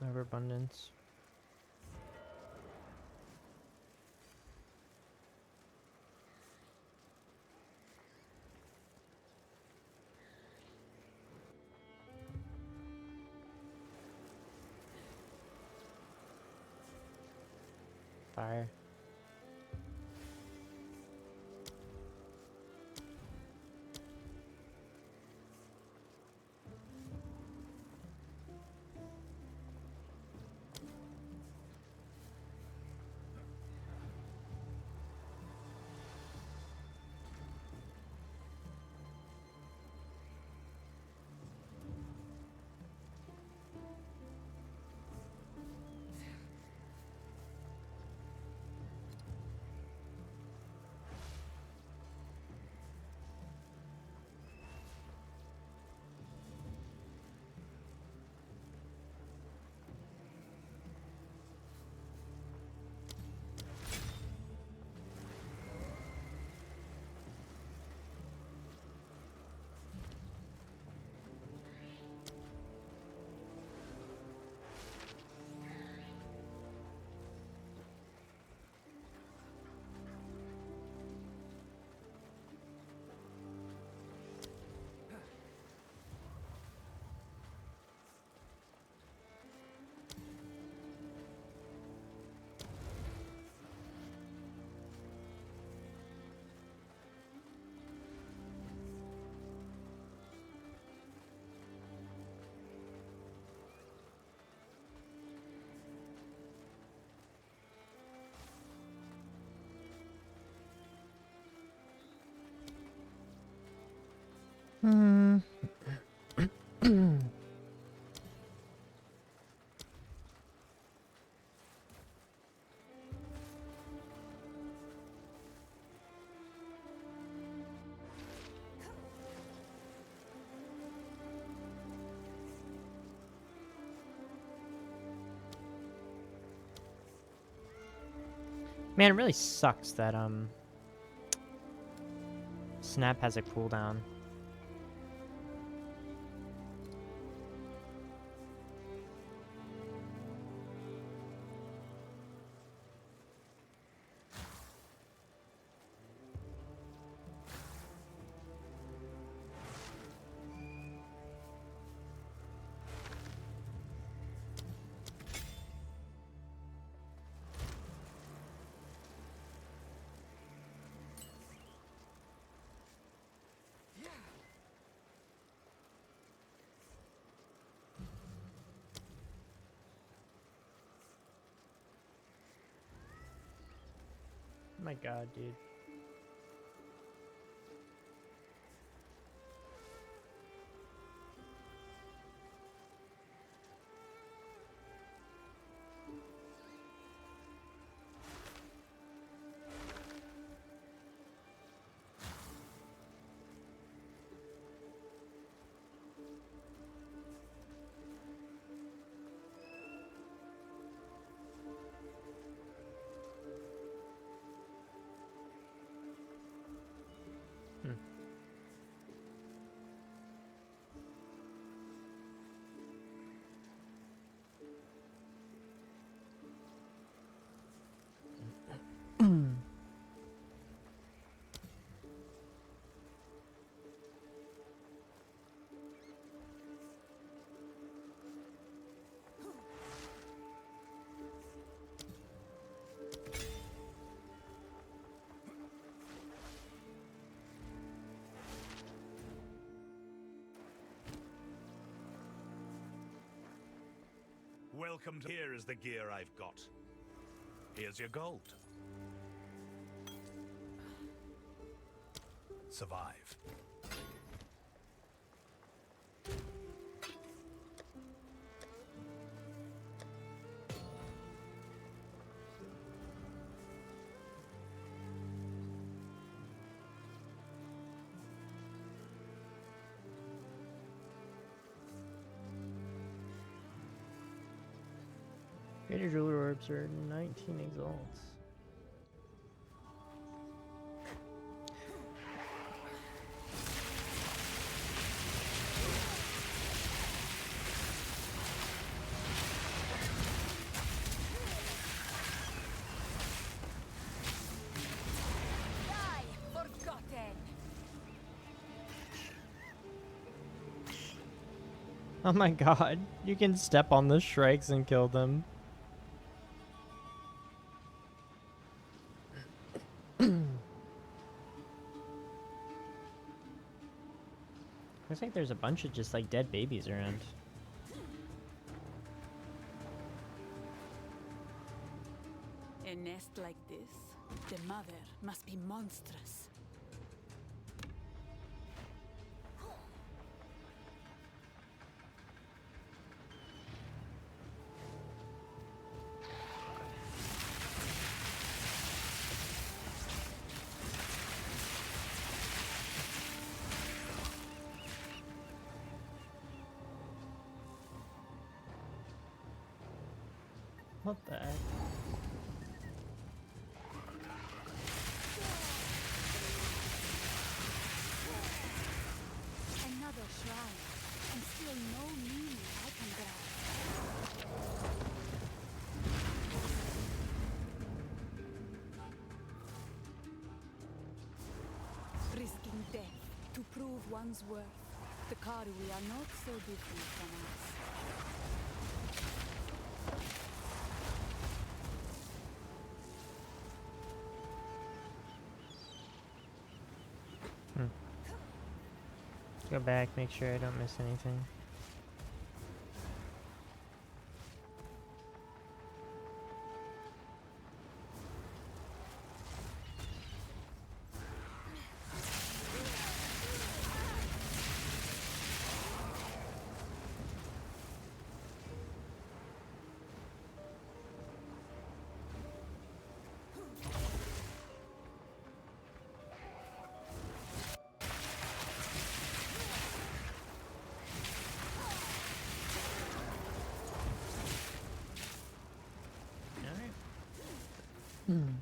Overabundance. Fire. Man, it really sucks that Snap has a cooldown. My god, dude. Welcome to... Here is the gear I've got. Here's your gold. Survive. Greater Jeweler Orbs are 19 exalts. Oh my god, you can step on the Shrikes and kill them. Looks like there's a bunch of just like dead babies around. A nest like this, the mother must be monstrous. What the heck? Another shrine, and still no meaning I can grasp. Risking death to prove one's worth. The Karui are not so different from us. Go back, make sure I don't miss anything. Mm.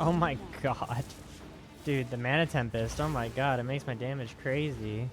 Oh my god. Dude, the Mana Tempest, oh my god, it makes my damage crazy.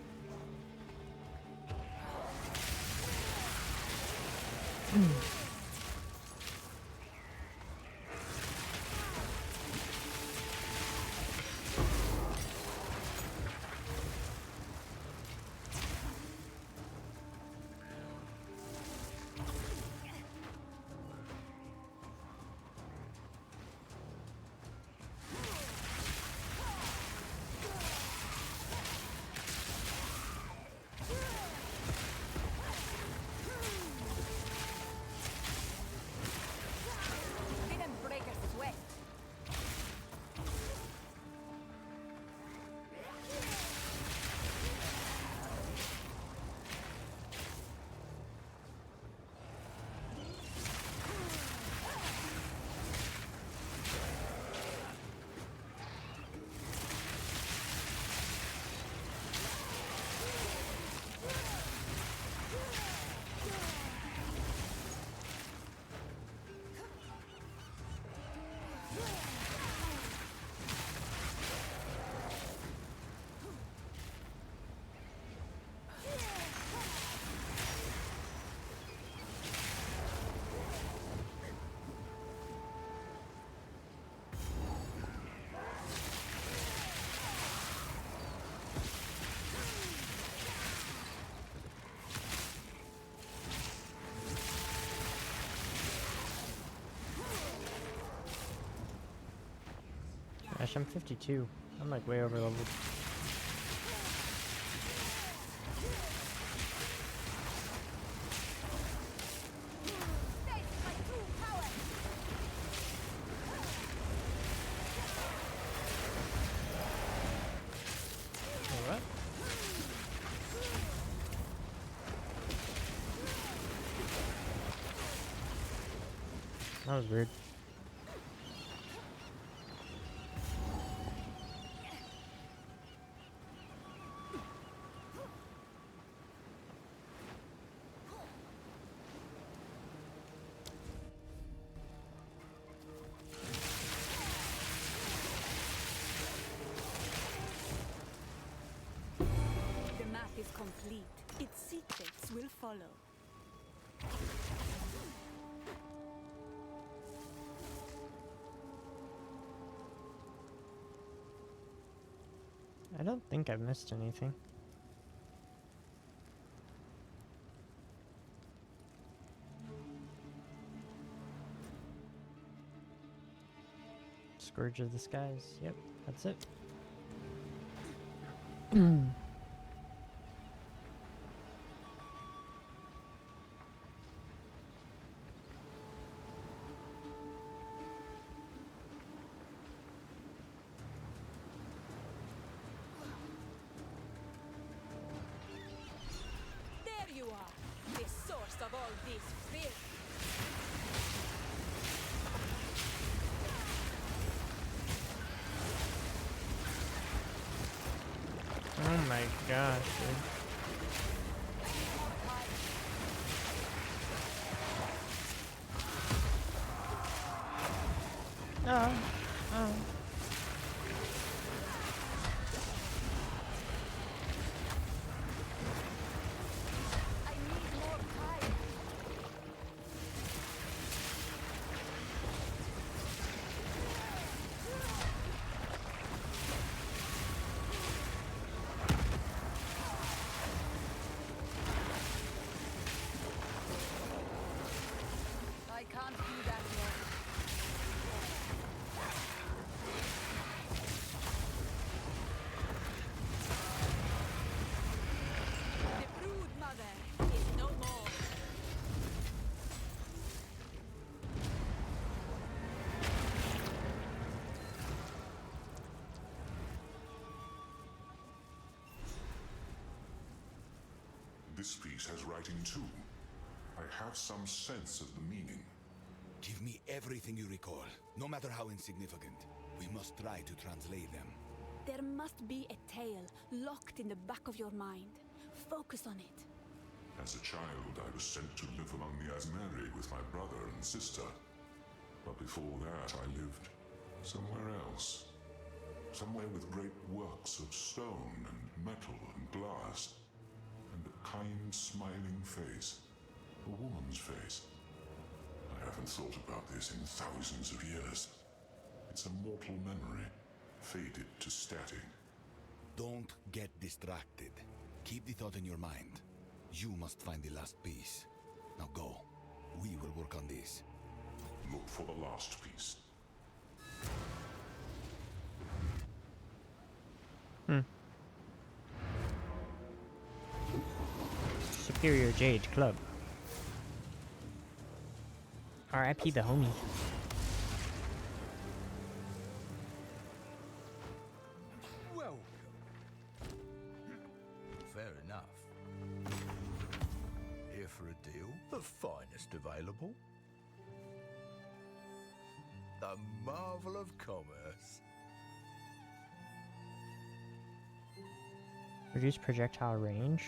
gosh, I'm 52. I'm like way over leveled. What? That was weird. The map is complete. Its secrets will follow. I don't think I've missed anything. Scourge of the Skies. Yep, that's it. There you are, the source of all this fear. Oh my gosh, dude. Oh, oh. I need more time. I can't do that yet. The brood mother is no more. This piece has writing too. I have some sense of the meaning. Give me everything you recall, no matter how insignificant. We must try to translate them. There must be a tale locked in the back of your mind. Focus on it. As a child, I was sent to live among the Asmeri with my brother and sister. But before that, I lived somewhere else. Somewhere with great works of stone and metal and glass. And a kind, smiling face. A woman's face. I haven't thought about this in thousands of years. It's a mortal memory, faded to static. Don't get distracted. Keep the thought in your mind. You must find the last piece. Now go. We will work on this. Look for the last piece. Superior Jade Club. R.I.P. the homie. Welcome. Fair enough. Here for a deal? The finest available. The marvel of commerce. Reduce projectile range.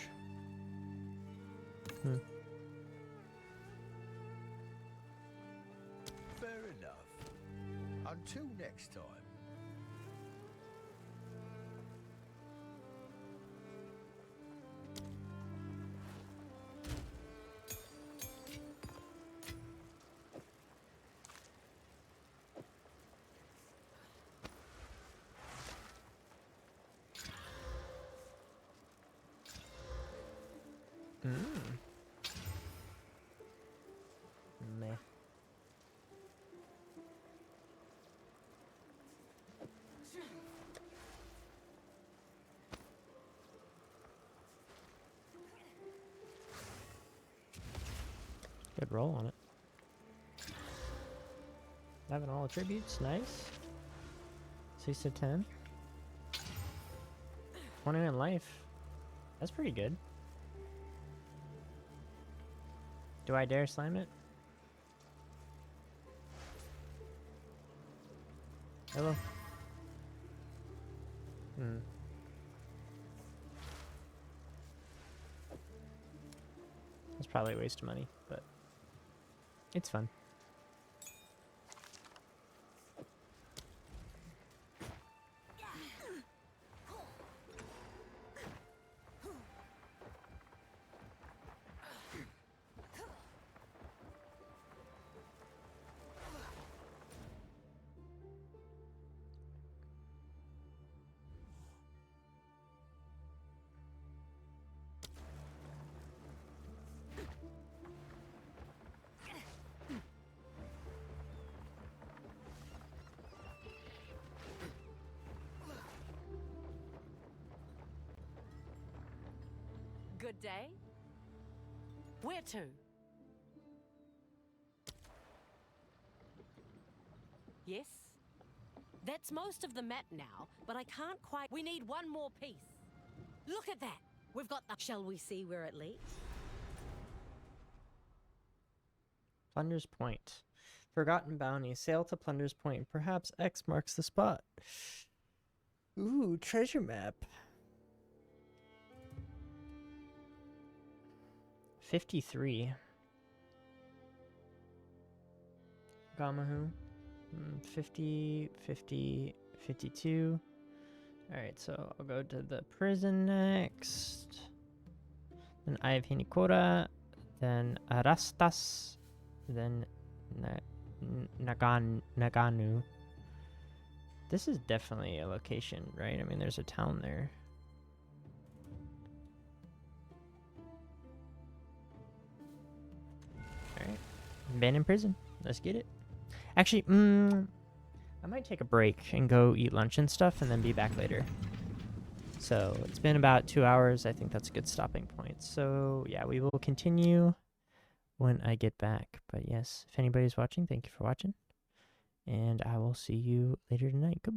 Fair enough. Until next time. Meh. Good roll on it. Having all attributes, nice. 6 to 10. 29 life. That's pretty good. Do I dare slam it? Hello. It's probably a waste of money, but it's fun. Good day. Where to? Yes? That's most of the map now, but I can't quite... We need one more piece. Look at that. We've got the... Shall we see where it leads? Plunder's Point. Forgotten bounty. Sail to Plunder's Point. Perhaps X marks the spot. Ooh, treasure map. 53. Gamahu. 50, 50, 52. Alright, so I'll go to the prison next. Then I have Hinikora. Then Arastas. Then Naganu. This is definitely a location, right? I mean, there's a town there. Alright. Been in prison. Let's get it. Actually, I might take a break and go eat lunch and stuff and then be back later. So it's been about 2 hours. I think that's a good stopping point. So yeah, we will continue when I get back. But yes, if anybody's watching, thank you for watching. And I will see you later tonight. Goodbye.